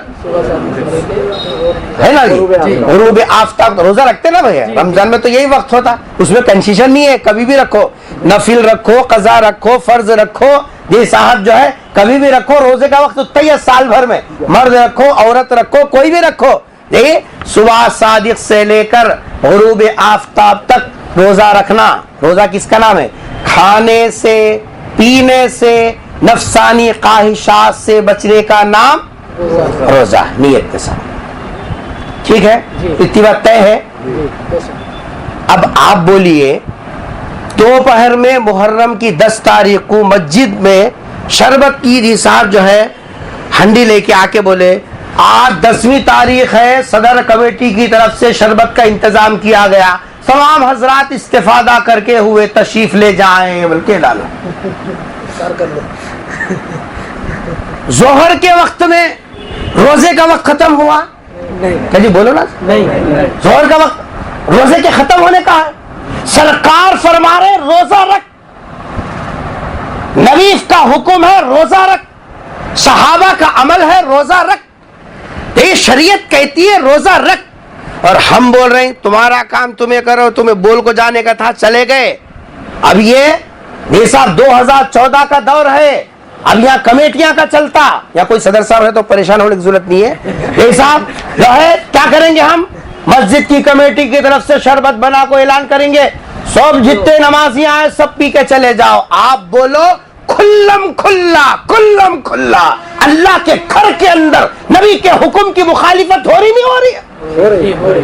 है ना जी गुरूब आफ्ताब रोजा रखते ना भैया। रमजान में तो यही वक्त होता, उसमें कंसेशन नहीं है, कभी भी रखो, नफिल रखो, कजा रखो, फर्ज रखो जी साहब, जो है कभी भी रखो। रोजे का वक्त उतना ही है साल भर में, मर्द रखो, औरत रखो, कोई भी रखो। देखिए सुबह सादिक से लेकर गुरूब आफ्ताब तक रोजा रखना। रोजा किसका नाम है? खाने से, पीने से, नफसानी ख्वाहिशात से बचने का नाम रोजा, नियत के साथ। ठीक है, इतनी बात तय है। अब आप बोलिए, दोपहर में मुहर्रम की 10 तारीख को मस्जिद में शरबत की जी साहब जो है हंडी लेके आके बोले आज 10वीं तारीख है, सदर कमेटी की तरफ से शरबत का इंतजाम किया गया, तमाम हजरात इस्तेफादा करके हुए तशरीफ ले जाएं, बल्कि डालो जोहर के वक्त में रोजे का वक्त खत्म हुआ नहीं, जी बोलो ना, नहीं जोहर का वक्त रोजे के खत्म होने का है। सरकार फरमा रहे रोजा रख, नबी का हुक्म है रोजा रख, सहाबा का अमल है रोजा रख, ये शरीयत कहती है रोजा रख, और हम बोल रहे हैं तुम्हारा काम तुम्हें करो, तुम्हें बोल को जाने का था चले गए। अब ये साहब 2014 का दौर है, अब यहाँ कमेटियां का चलता, या कोई सदर साहब है तो परेशान होने की जरूरत नहीं है। ये साहब जो है क्या करेंगे, हम मस्जिद की कमेटी की तरफ से शरबत बना को ऐलान करेंगे, सब जितने नमाजी आए सब पी के चले जाओ। आप बोलो खुल्लम खुल्ला अल्लाह के घर के अंदर नबी के हुक्म की मुखालिफत हो रही नहीं हो रही है? हो रही।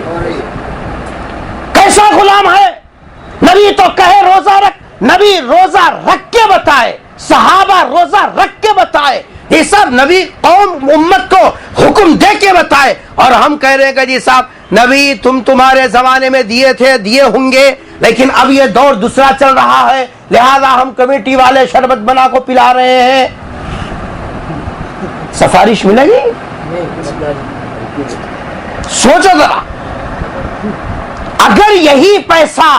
कैसा गुलाम है? नबी तो कहे रोजा रख, नबी रोजा रख के बताए, सहाबा रोजा रख के बताए, ये सब नबी कौम उम्मत को हुक्म दे के बताए, और हम कह रहे हैं कि जी साहब नबी तुम्हारे जमाने में दिए थे, दिए होंगे, लेकिन अब ये दौर दूसरा चल रहा है, लिहाजा हम कमेटी वाले शरबत बना को पिला रहे हैं। सिफारिश मिलेगी? सोचो जरा, अगर यही पैसा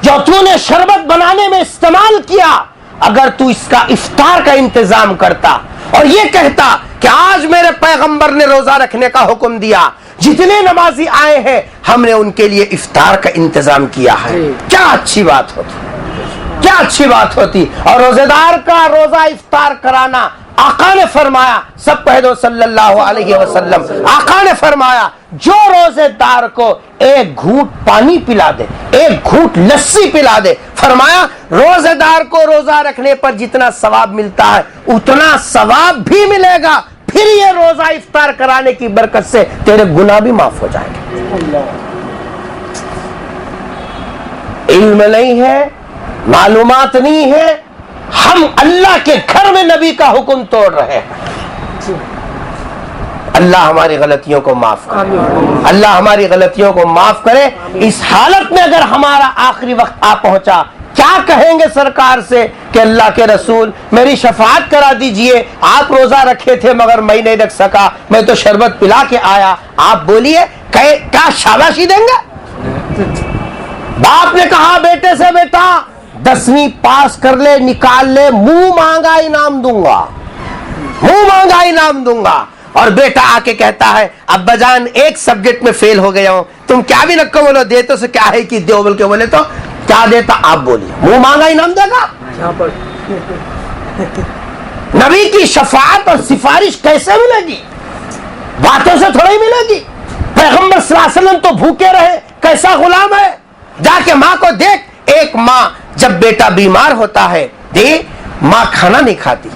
जो तूने शरबत बनाने में इस्तेमाल किया, अगर तू इसका इफ्तार का इंतजाम करता और ये कहता कि आज मेरे पैगंबर ने रोजा रखने का हुक्म दिया, जितने नमाजी आए हैं हमने उनके लिए इफ्तार का इंतजाम किया है, क्या अच्छी बात होती, क्या अच्छी बात होती। और रोजेदार का रोजा इफ्तार कराना, आका ने फरमाया, सब कह दो सल्लल्लाहु अलैहि वसल्लम, आका ने फरमाया जो रोजेदार को एक घूंट पानी पिला दे, एक घूंट लस्सी पिला दे, फरमाया रोजेदार को रोजा रखने पर जितना सवाब मिलता है उतना सवाब भी मिलेगा, फिर ये रोजा इफ्तार कराने की बरकत से तेरे गुनाह भी माफ हो जाएंगे। इल्म नहीं है, मालूमात नहीं है, हम अल्लाह के घर में नबी का हुक्म तोड़ रहे हैं। अल्लाह हमारी गलतियों को माफ करे, अल्लाह हमारी गलतियों को माफ करे। इस हालत में अगर हमारा आखिरी वक्त आ पहुंचा, क्या कहेंगे सरकार से कि अल्लाह के रसूल मेरी शफाअत करा दीजिए, आप रोजा रखे थे मगर मैं नहीं रख सका, मैं तो शरबत पिला के आया। आप बोलिए क्या शाबाशी देंगे? बाप ने कहा बेटे से, बेटा 10वीं पास कर ले, निकाल ले, मुंह मांगा इनाम दूंगा, मुंह मांगा इनाम दूंगा। और बेटा आके कहता है अब्बा जान एक सब्जेक्ट में फेल हो गया हूं, तुम क्या भी रखो, बोलो दे तो से क्या है कि दो, बोल के बोले तो क्या देता, आप बोलिए मुंह मांगा इनाम देगा? नबी की शफाअत और सिफारिश कैसे मिलेगी? बातों से थोड़ी मिलेगी। पैगंबर सल्लल्लाहु अलैहि वसल्लम तो भूखे रहे, कैसा गुलाम है? जाके माँ को देख, एक माँ जब बेटा बीमार होता है, दे माँ खाना नहीं खाती,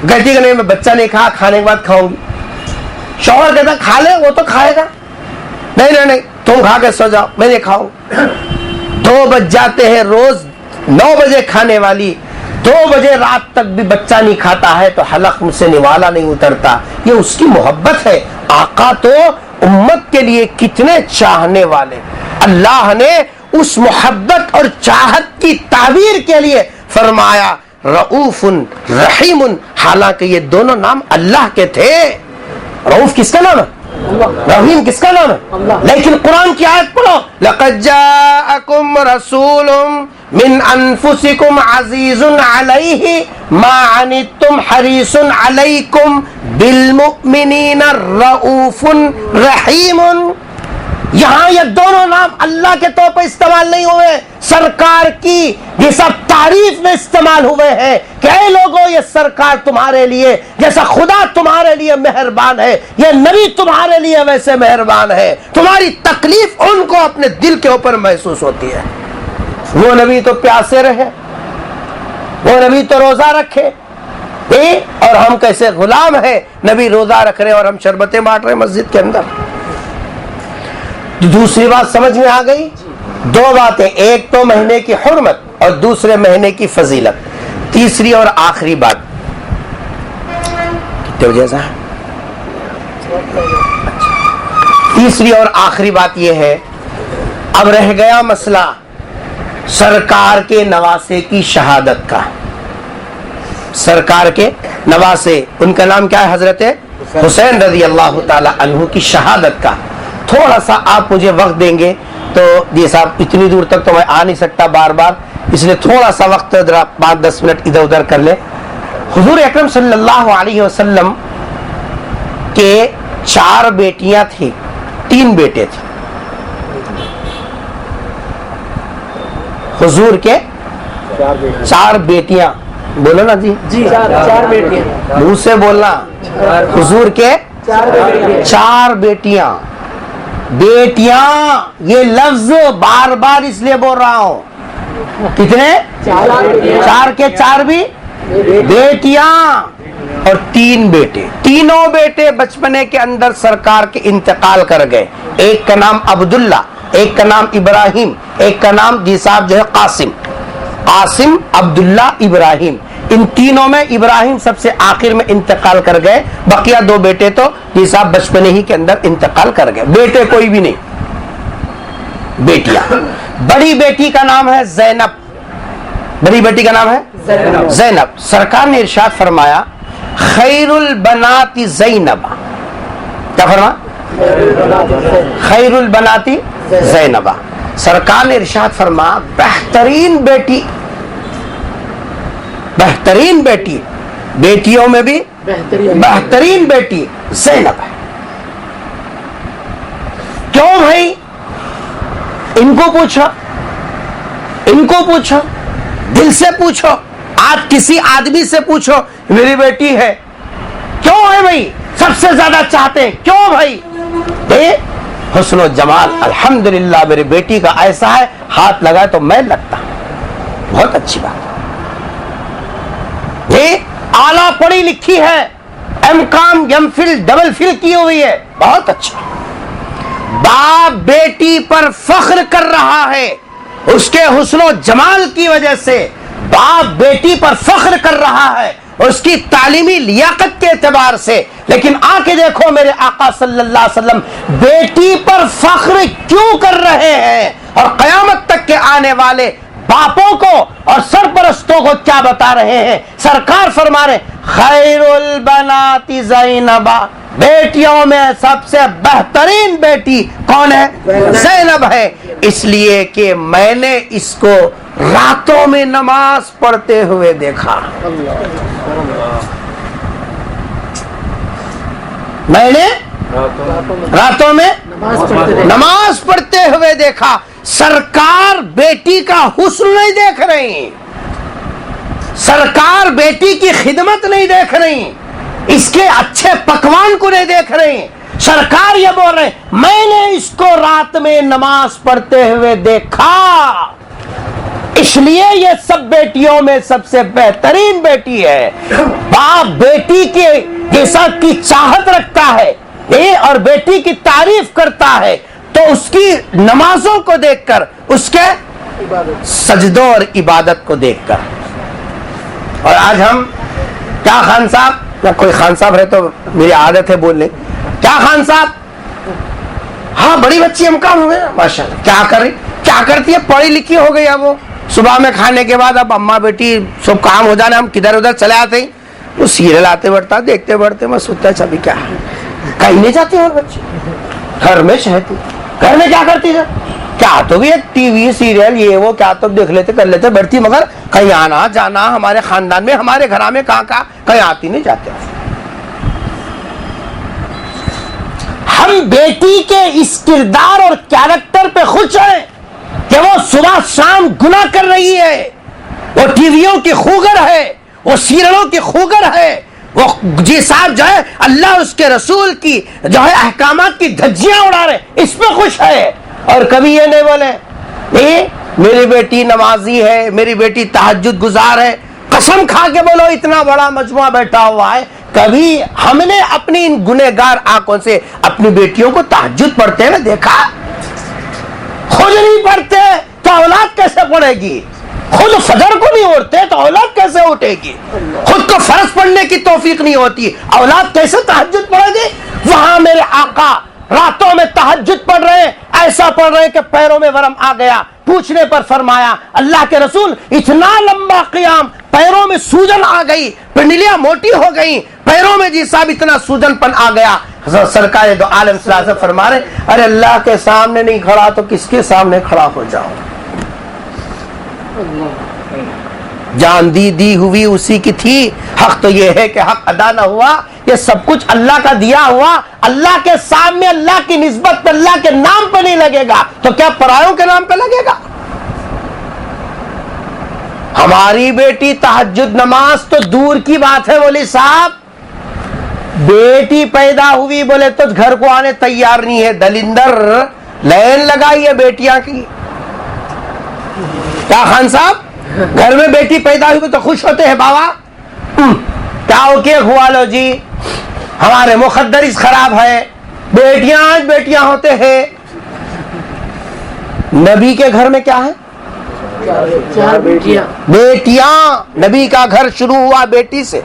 कहती कि नहीं मैं बच्चा नहीं खा, खाने के बाद खाऊंगी। शौहर कहता खा ले, वो तो खाएगा, नहीं नहीं नहीं तुम खा के सो जाओ, मैं नहीं खाऊंगा। 2 बज जाते हैं, रोज 9 बजे खाने वाली 2 बजे रात तक भी बच्चा नहीं खाता है तो हलक से निवाला नहीं उतरता। ये उसकी मोहब्बत है। आका तो उम्मत के लिए कितने चाहने वाले। अल्लाह ने उस मोहब्बत और चाहत की ताबीर के लिए फरमाया रऊफुन रहीमुन, हालांकि ये दोनों नाम अल्लाह के थे। रऊफ किसका नाम है? रहीम किसका नाम है? लेकिन कुरान की आयत पढ़ो, लक़द जाअकुम रसूलुम मिन अनफुसिकुम अज़ीज़ुन अलैहि मा अनित्तुम हरीसुन अलैकुम बिल मुमिनीना रऊफुन रहीमुन। यहाँ ये दोनों नाम अल्लाह के तौर पर इस्तेमाल नहीं हुए, सरकार की ये सब तारीफ में इस्तेमाल हुए हैं कि ऐ लोगों, ये सरकार तुम्हारे लिए जैसा खुदा तुम्हारे लिए मेहरबान है, ये नबी तुम्हारे लिए वैसे मेहरबान है। तुम्हारी तकलीफ उनको अपने दिल के ऊपर महसूस होती है। वो नबी तो प्यासे रहे, वो नबी तो रोजा रखे, और हम कैसे गुलाम है, नबी रोजा रख रहे और हम शरबतें बांट रहे मस्जिद के अंदर। दूसरी बात समझ में आ गई? दो बातें, एक तो महीने की हुर्मत और दूसरे महीने की फजीलत। तीसरी और आखिरी बात, कितने बजे ऐसा? तीसरी और आखिरी बात यह है, अब रह गया मसला सरकार के नवासे की शहादत का। सरकार के नवासे, उनका नाम क्या है? हजरत हुसैन रज़ी अल्लाह ताला अन्हु की शहादत का। थोड़ा सा आप मुझे वक्त देंगे तो ये साहब इतनी दूर तक तो मैं आ नहीं सकता बार बार, इसलिए थोड़ा सा वक्त 5-10 मिनट इधर उधर कर ले। हुजूर अकरम सल्लल्लाहु अलैहि वसल्लम के 4 बेटियां थी, 3 बेटे थे। हुजूर के 4 बेटियां, बोलो ना जी, 4 बेटियां, मुंह से बोलना। हुजूर के 4 बेटियां। बेटियां ये लफ्ज बार बार इसलिए बोल रहा हूं, कितने? 4 के 4 भी बेटियां और 3 बेटे। तीनों बेटे बचपने के अंदर सरकार के इंतकाल कर गए। एक का नाम अब्दुल्ला, एक का नाम इब्राहिम, एक का नाम जी साहब जो है कासिम। कासिम, अब्दुल्ला, इब्राहिम, इन तीनों में इब्राहिम सबसे आखिर में इंतकाल कर गए। बकिया 2 बेटे तो जी साहब बचपने ही के अंदर इंतकाल कर गए। बेटे कोई भी नहीं, बेटियां। बड़ी बेटी का नाम है ज़ैनब। बड़ी बेटी का नाम है ज़ैनब। सरकार ने इरशाद फरमाया, खैरुल बनाती ज़ैनब। क्या फरमा? खैरुल बनाती ज़ैनबा। सरकार ने इरशाद फरमा, बेहतरीन बेटी, बेहतरीन बेटी, बेटियों में भी बेहतरीन बेटी ज़ैनब है। क्यों भाई? इनको पूछो, इनको पूछो, दिल से पूछो। आज किसी आदमी से पूछो, मेरी बेटी है, क्यों है भाई? सबसे ज्यादा चाहते हैं, क्यों भाई? हुस्न जमाल, अल्हम्दुलिल्लाह मेरी बेटी का ऐसा है, हाथ लगाए तो मैं लगता हूं। बहुत अच्छी बात है। ये आला पढ़ी लिखी है, एमकॉम, एमफिल, डबल फिल की हुई है, बहुत अच्छा। बाप बेटी पर फख्र कर रहा है, उसके हुस्न जमाल की वजह से बाप बेटी पर फख्र कर रहा है, उसकी तालीमी लियाकत के एतबार से। लेकिन आके देखो मेरे आका सल्लल्लाहु अलैहि वसल्लम बेटी पर फख्र क्यों कर रहे हैं, और कयामत तक के आने वाले बापों को और सरपरस्तों को क्या बता रहे हैं। सरकार फरमा रहे, खैरुल बनाती ज़ैनबा, बेटियों में सबसे बेहतरीन बेटी कौन है? ज़ैनब है। इसलिए कि मैंने इसको रातों में नमाज पढ़ते हुए देखा। मैंने रातों में नमाज पढ़ते हुए देखा। सरकार बेटी का हुस्न नहीं देख रही, सरकार बेटी की खिदमत नहीं देख रही, इसके अच्छे पकवान को नहीं देख रही। सरकार ये बोल रहे, मैंने इसको रात में नमाज पढ़ते हुए देखा, इसलिए ये सब बेटियों में सबसे बेहतरीन बेटी है। बाप बेटी के जैसा की चाहत रखता है और बेटी की तारीफ करता है, तो उसकी नमाजों को देखकर, उसके सजदों और इबादत को देखकर। और आज हम क्या खान साहब, या कोई खान साहब रहे तो मेरी आदत है बोलने, क्या खान साहब, हाँ बड़ी बच्ची हम काम हो गए माशाल्लाह, क्या कर रही, क्या करती है, पढ़ी लिखी हो गई। अब वो सुबह में खाने के बाद अब अम्मा बेटी सब काम हो जाने, हम किधर उधर चले आते हैं, वो सीरियल आते बढ़ता, देखते बढ़ते मैं सोचता अच्छा भी क्या है, कहीं नहीं जाती और बच्चे घर में रहती। घर में क्या करती है? क्या तो भी एक टीवी सीरियल ये वो क्या तो देख लेते कर लेते बैठती, मगर कहीं आना जाना हमारे खानदान में हमारे घर में कहाँ कहीं आती नहीं जाते। हम बेटी के इस किरदार और कैरेक्टर पे खुश हैं कि वो सुबह शाम गुनाह कर रही है, वो टीवियों की खूगर है, वो सीरियलों की खूगर है, वो जी साहब जो है अल्लाह उसके रसूल की जो है अहकामात की धज्जियां उड़ा रहे, इस पे खुश है। और कभी ये नहीं बोले नहीं मेरी बेटी नमाजी है, मेरी बेटी तहज्जुद गुजार है। कसम खा के बोलो इतना बड़ा मजमुआ बैठा हुआ है, कभी हमने अपनी इन गुनहगार आंखों से अपनी बेटियों को तहज्जुद पढ़ते हुए देखा? खुद नहीं पढ़ते तो औलाद कैसे पढ़ेगी? खुद फजर को नहीं उठते तो औलाद कैसे उठेगी? खुद को फर्ज पढ़ने की तौफीक नहीं होती, औलाद कैसे तहज्जुद पढ़ेगी? वहां मेरे आका रातों में तहज्जुद पढ़ रहे हैं, ऐसा पढ़ रहे हैं कि पैरों में वरम आ गया। पूछने पर फरमाया अल्लाह के रसूल इतना लंबा क़ियाम, पैरों में सूजन आ गई, पिंडलियां मोटी हो गई, पैरों में जी साहब इतना सूजनपन आ गया। सरकार दो आलम सल्लल्लाहु अलैहि वसल्लम फरमा रहे अरे अल्लाह के सामने नहीं खड़ा तो किसके सामने खड़ा हो जाओ? जान दी हुई उसी की थी। हक तो यह है कि हक अदा ना हुआ, ये सब कुछ अल्लाह का दिया हुआ, अल्लाह के सामने अल्लाह की निस्बत पे अल्लाह के नाम पे नहीं लगेगा तो क्या परायों के नाम पे लगेगा? हमारी बेटी तहज्जुद नमाज तो दूर की बात है, बोली साहब बेटी पैदा हुई बोले तो घर को आने तैयार नहीं है। दलिंदर लाइन लगाई है बेटियां की। क्या खान साहब घर में बेटी पैदा हुई तो खुश होते हैं बाबा? क्या हो के हुआ लो जी, हमारे मुखद्दरिस खराब है, बेटियां आज बेटियां होते हैं। नबी के घर में क्या है? 4 बेटियां। बेटियां, नबी का घर शुरू हुआ बेटी से,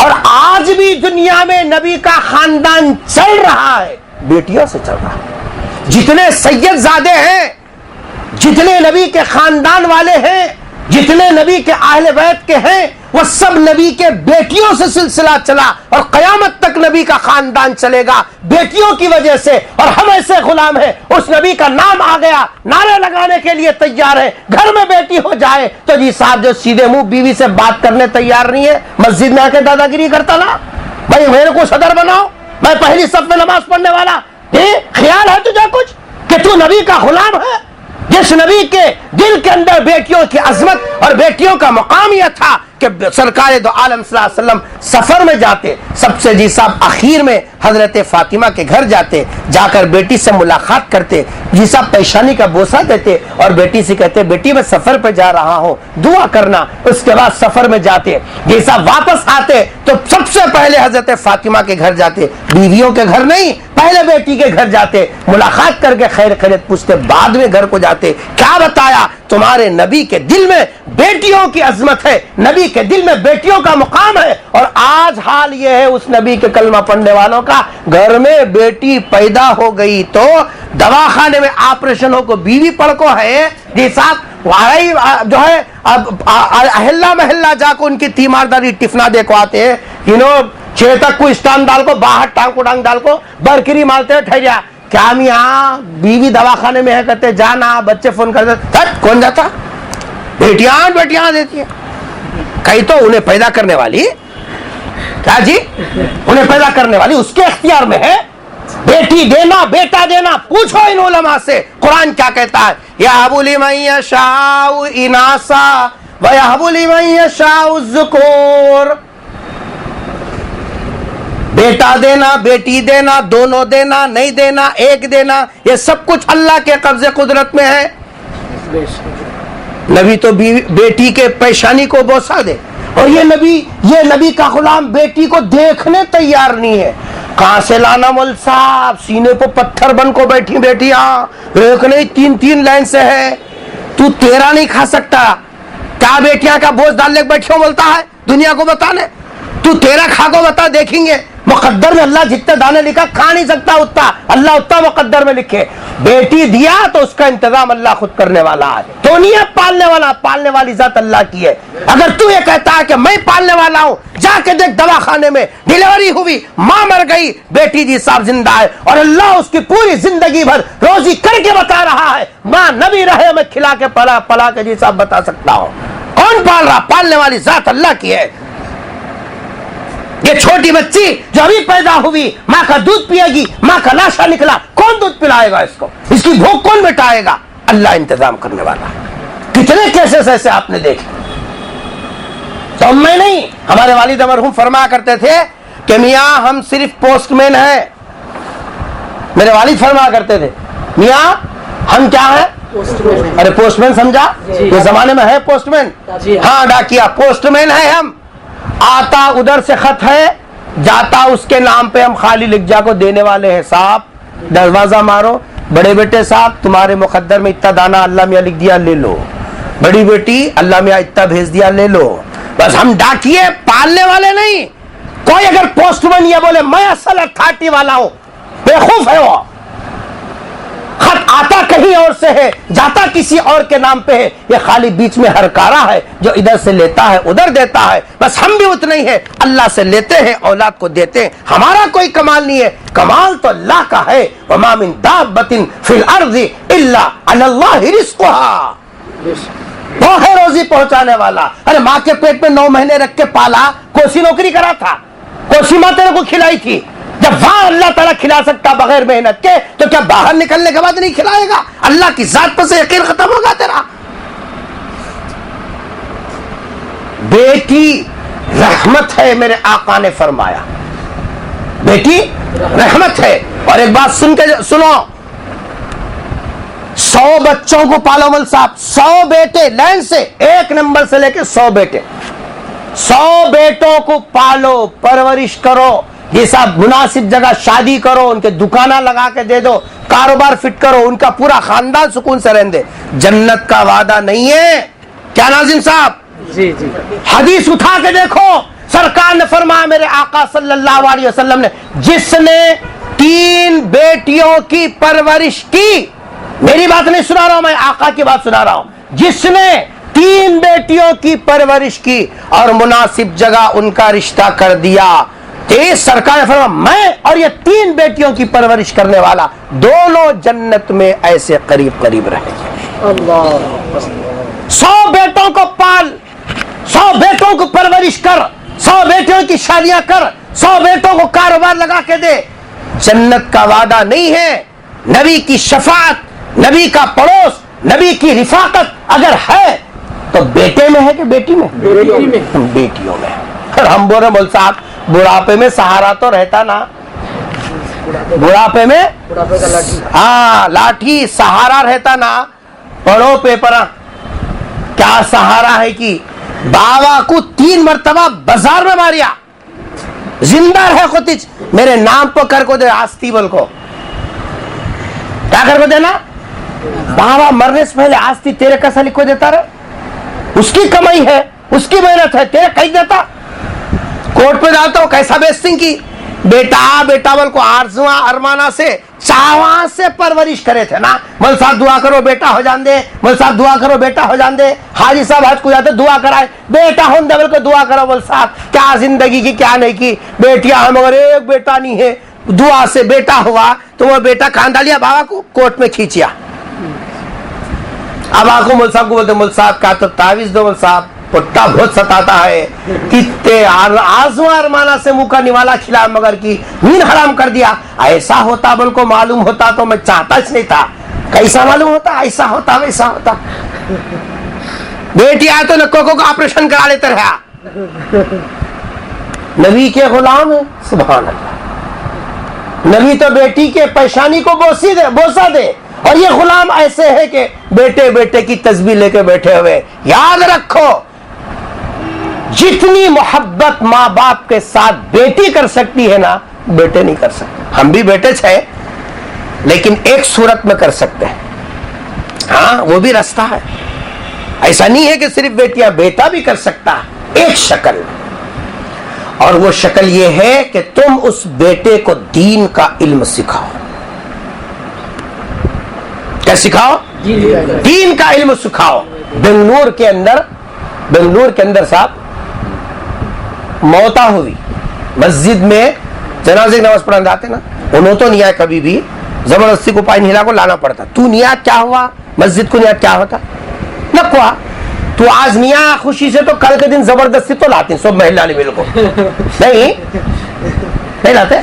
और आज भी दुनिया में नबी का खानदान चल रहा है बेटियों से चल रहा है। जितने सैयदजादे हैं, जितने नबी के खानदान वाले हैं, जितने नबी के अहले बैत के हैं, वो सब नबी के बेटियों से सिलसिला चला और कयामत तक नबी का खानदान चलेगा बेटियों की वजह से। और हम ऐसे गुलाम हैं, उस नबी का नाम आ गया, नारे लगाने के लिए तैयार है। घर में बेटी हो जाए तो जी साहब जो सीधे मुंह बीवी से बात करने तैयार नहीं है, मस्जिद में आके दादागिरी करता ना, भाई मेरे को सदर बनाओ, मैं पहली सफ में नमाज पढ़ने वाला। ख्याल है तुझे कुछ कि तू नबी का गुलाम है? जिस नबी के दिल के अंदर बेटियों की अजमत और बेटियों का मकाम यह था कि सरकार दो आलम सल्लल्लाहु अलैहि वसल्लम सफर में जाते, सबसे जी साहब आखिर में हजरत फातिमा के घर जाते, जाकर बेटी से मुलाकात करते, जी साहब पेशानी का बोसा देते और बेटी से कहते बेटी मैं सफर पे जा रहा हूँ दुआ करना। उसके बाद सफर में जाते, जी साहब वापस आते तो सबसे पहले हजरत फातिमा के घर जाते, बीवियों के घर नहीं, पहले बेटी के घर जाते, मुलाकात करके खैर खैरियत पूछते, बाद में घर को जाते। क्या बताया? तुम्हारे नबी के दिल में बेटियों की अजमत है, नबी के दिल में बेटियों का मुकाम है। और आज हाल यह है उस नबी के कलमा पढ़ने वालों का, घर में बेटी पैदा हो गई तो दवाखाने में ऑपरेशन हो को बीवी पड़को है जी साहब, जो है अहल्ला महल्ला जाकर उनकी तीमारदारी टिफना देखो आते हैं, चेतक को स्टान डाल को बाहर टांग को डांग डाल को बरकरी मारते हैं ठहरिया। क्या मिया बीवी दवाखाने में है, कहते जाना, बच्चे फोन करते कौन जाता? बेटियां बेटियां देती है। कहीं तो उन्हें पैदा करने वाली, क्या जी, उन्हें पैदा करने वाली उसके इख्तियार में है बेटी देना बेटा देना। पूछो इन उलमा से कुरान क्या कहता है? यहबु लिमन यशाउ इनासा व यहबु लिमन यशाउ ज़ुकूर। बेटा देना बेटी देना, दोनों देना नहीं देना, एक देना, ये सब कुछ अल्लाह के कब्जे कुदरत में है। नबी तो बेटी के पेशानी को बोसा दे, और ये नबी का गुलाम बेटी को देखने तैयार नहीं है। कहां से लाना मोल साहब? सीने को पत्थर बन को बैठी बेटियां, एक नहीं 3-3 लाइन से है। तू तेरा नहीं खा सकता, क्या बेटियां का बोझ डालने बैठे बोलता है दुनिया को बताने? तू तेरा खा को बता, देखेंगे मुकद्दर में अल्लाह जितने दाने लिखा खा नहीं सकता उतना, अल्लाह उतना मुकद्दर में लिखे। बेटी दिया तो उसका इंतजाम अल्लाह खुद करने वाला है, तो नहीं है पालने वाला, पालने वाली जात अल्लाह की है। अगर तू ये कहता है कि मैं पालने वाला हूं, जाके देख दवाखाने में डिलीवरी हुई, मां मर गई, बेटी जी साहब जिंदा है और अल्लाह उसकी पूरी जिंदगी भर रोजी करके बता रहा है, मां नबी रहे मैं खिला के पला के जी साहब बता सकता हूं। कौन पाल रहा? पालने वाली जात अल्लाह की है। ये छोटी बच्ची जो अभी पैदा हुई माँ का दूध पिएगी, माँ का लाशा निकला, कौन दूध पिलाएगा इसको? इसकी भूख कौन मिटाएगा? अल्लाह इंतजाम करने वाला। कितने केसेस ऐसे आपने देखे। तो मैं नहीं, हमारे वालिद मरहूम फरमाया करते थे कि मियाँ हम सिर्फ पोस्टमैन हैं। मेरे वालिद फरमाया करते थे मियाँ हम क्या है? पोस्टमैन। अरे पोस्टमैन समझा? ये जमाने में है पोस्टमैन। हाँ डाकिया, पोस्टमैन है हम। आता उधर से खत है, जाता उसके नाम पे, हम खाली लिख जा को देने वाले हैं। साहब दरवाजा मारो, बड़े बेटे साहब तुम्हारे मुकद्दर में इतना दाना अल्लाह मियाँ लिख दिया, ले लो। बड़ी बेटी अल्लाह मियाँ इतना भेज दिया, ले लो। बस हम डाकिए, पालने वाले नहीं। कोई अगर पोस्टमैन ये बोले मैं असल अथॉरिटी वाला हूं, बेवकूफ है वो। खत आता कहीं और से है, जाता किसी और के नाम पे है, ये खाली बीच में हरकारा है जो इधर से लेता है उधर देता है। बस हम भी उतने ही है, अल्लाह से लेते हैं, औलाद को देते हैं। हमारा कोई कमाल नहीं है, कमाल तो अल्लाह का है। वमा मिन दाब्बतिन फिल अर्ज़ि इल्ला अलल्लाहि रिज़्क़ुहा, वो है रोजी पहुंचाने वाला। अरे माँ के पेट में 9 महीने रख के पाला, कोसी नौकरी करा था, कोसी माँ तेरे को खिलाई थी। जब वहां अल्लाह ताला खिला सकता बगैर मेहनत के, तो क्या बाहर निकलने के बाद नहीं खिलाएगा? अल्लाह की जात पर से यकीन खत्म होगा तेरा। बेटी रहमत है, मेरे आका ने फरमाया, बेटी रहमत है। और एक बात सुन के सुनो, 100 बच्चों को पालो मल साहब, 100 बेटे लाइन से, 1 नंबर से लेके 100 बेटे, 100 बेटों को पालो, परवरिश करो। ये सब मुनासिब जगह शादी करो, उनके दुकाना लगा के दे दो, कारोबार फिट करो, उनका पूरा खानदान सुकून से रहने दे। जन्नत का वादा नहीं है। क्या नाज़िम साहब? जी जी। हदीस उठा के देखो, सरकार ने फरमाया, मेरे आका सल्लल्लाहु अलैहि वसल्लम ने, जिसने 3 बेटियों की परवरिश की, मेरी बात नहीं सुना रहा हूं मैं, आका की बात सुना रहा हूं, जिसने 3 बेटियों की परवरिश की और मुनासिब जगह उनका रिश्ता कर दिया, तेज सरकार ने फरमाया मैं और ये 3 बेटियों की परवरिश करने वाला दोनों जन्नत में ऐसे करीब करीब रहेंगे। अल्लाह। 100 बेटों को पाल, 100 बेटों को परवरिश कर, 100 बेटियों की शादियां कर, 100 बेटों को कारोबार लगा के दे। जन्नत का वादा नहीं है। नबी की शफाअत, नबी का पड़ोस, नबी की रिफाकत अगर है तो बेटे में है कि बेटी में? बेटी में। बेटियों में। और हम बोल रहे बोल साहब, बुढ़ापे में सहारा तो रहता ना, बुढ़ापे में बुढ़ापे का लाठी। हाँ लाठी सहारा रहता ना। पढ़ो पेपर, क्या सहारा है कि बाबा को 3 मरतबा बाजार में मारिया, जिंदा रहे खुद मेरे नाम पर कर को दे, आस्ती बल को क्या कर को देना? बाबा मरने से पहले आस्ती तेरे कैसा लिखो देता रहे, उसकी कमाई है, उसकी मेहनत है, तेरे कहीं देता। कोर्ट पे जाता हूं, कैसा बेइज्जती की, बेटा बेटा बल को आरजुआ अरमाना से चावा से परवरिश करे थे ना। मल साहब दुआ करो बेटा हो जान दे, मल साहब दुआ करो बेटा हो जान दे, हाजी साहब हज को जाते दुआ कराए, बेटा हो दे को दुआ करो। बोल साहब क्या जिंदगी की क्या नहीं की, बेटियां हम मगर एक बेटा नहीं है, दुआ से बेटा हुआ तो वो बेटा कांदा लिया, बाबा को कोर्ट में खींचिया। अब आंखों मुल साहब को बोलते, मुल साहब का तो तावीज दो, मुल साहब पुट्टा बहुत सताता है, कितने आज़मा अरमाना से मुंह का निवाला खिला मगर की नींद हराम कर दिया। ऐसा होता बोल को मालूम होता तो मैं चाहता ही नहीं था। कैसा मालूम होता? ऐसा होता वैसा होता। बेटी आए तो नक्को को ऑपरेशन करा लेते रहा। नबी के गुलाम है, सुभान अल्लाह। नबी तो बेटी के पेशानी को बोसा दे और ये गुलाम ऐसे है कि बेटे बेटे की तस्बीह लेके बैठे हुए। याद रखो, जितनी मोहब्बत माँ बाप के साथ बेटी कर सकती है ना, बेटे नहीं कर सकते। हम भी बेटे थे लेकिन एक सूरत में कर सकते हैं, हाँ वो भी रास्ता है। ऐसा नहीं है कि सिर्फ बेटियां, बेटा भी कर सकता है एक शक्ल। और वो शक्ल ये है कि तुम उस बेटे को दीन का इल्म सिखाओ। क्या सिखाओ? दीन का इल्म सिखाओ। बेंगलुरु के अंदर साहब मौता हुई, मस्जिद में जनाजे की नमाज पढ़ने जाते ना, उन्होंने तो नहीं आया कभी भी, जबरदस्ती को पानी हिला को लाना पड़ता। तू नहीं आया क्या हुआ? मस्जिद को नहीं आया क्या होता? नकुआ तू आज नहीं आया खुशी से तो कल के दिन जबरदस्ती तो लाते सब महिला ने बिल्कुल नहीं लाते।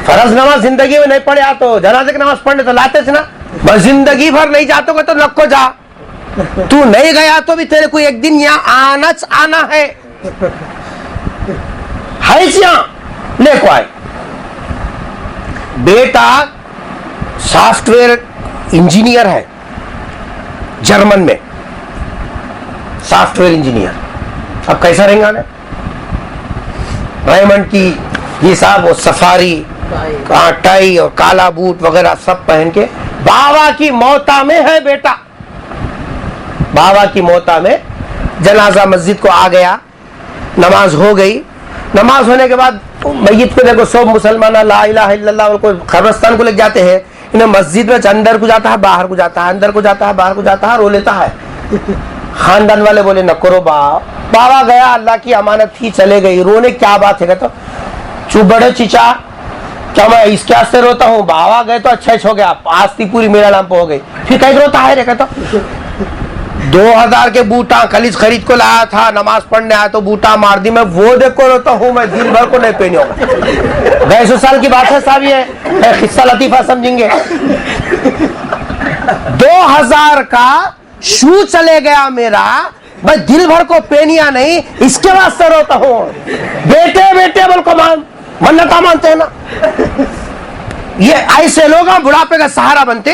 फर्ज नमाज जिंदगी में नहीं पढ़े तो जनाजे की नमाज पढ़ने तो लाते थे ना। बस जिंदगी भर नहीं जाते तो नको जा। तू नहीं गया तो भी तेरे को एक दिन यहाँ आना है लेको आए। बेटा सॉफ्टवेयर इंजीनियर है जर्मन में, सॉफ्टवेयर इंजीनियर। अब कैसा रहेगा ना रेमंड की ये साहब, वो सफारी टाई और काला बूट वगैरह सब पहन के बाबा की मौता में है बेटा। बाबा की मौता में जनाजा मस्जिद को आ गया, नमाज हो गई। नमाज होने के बाद मय्यत को देखो सब मुसलमान ला इलाहा इल्लल्लाह को कब्रिस्तान को लेके जाते हैं। इन्हें मस्जिद में अंदर को जाता है बाहर को जाता है, अंदर को जाता है बाहर को जाता है, रो लेता है। खानदान वाले बोले न करो बाबा गया, अल्लाह की अमानत थी, चले गई, रोने क्या बात है? कहता चुप बड़े चीचा, क्या मैं इसके वास्ते रोता हूँ? बाबा गए तो अच्छा हो गया, आस्ती पूरी मेरा नाम पे हो गई। फिर कहीं रोता है रे? कहता 2000 के बूटा खलीज खरीद को लाया था, नमाज पढ़ने आया तो बूटा मार दी। मैं वो देखो रोता हूँ, मैं दिन भर को नहीं पहनी होगा। 200 साल की बात है साहब, ये किस्सा लतीफा समझेंगे। 2000 का शू चले गया मेरा, मैं दिल भर को पहनिया नहीं, इसके वास्ते रोता हूँ। बेटे बेटे बोल को मन्नता मानते हैं ना, ये ऐसे लोग बुढ़ापे का सहारा बनते।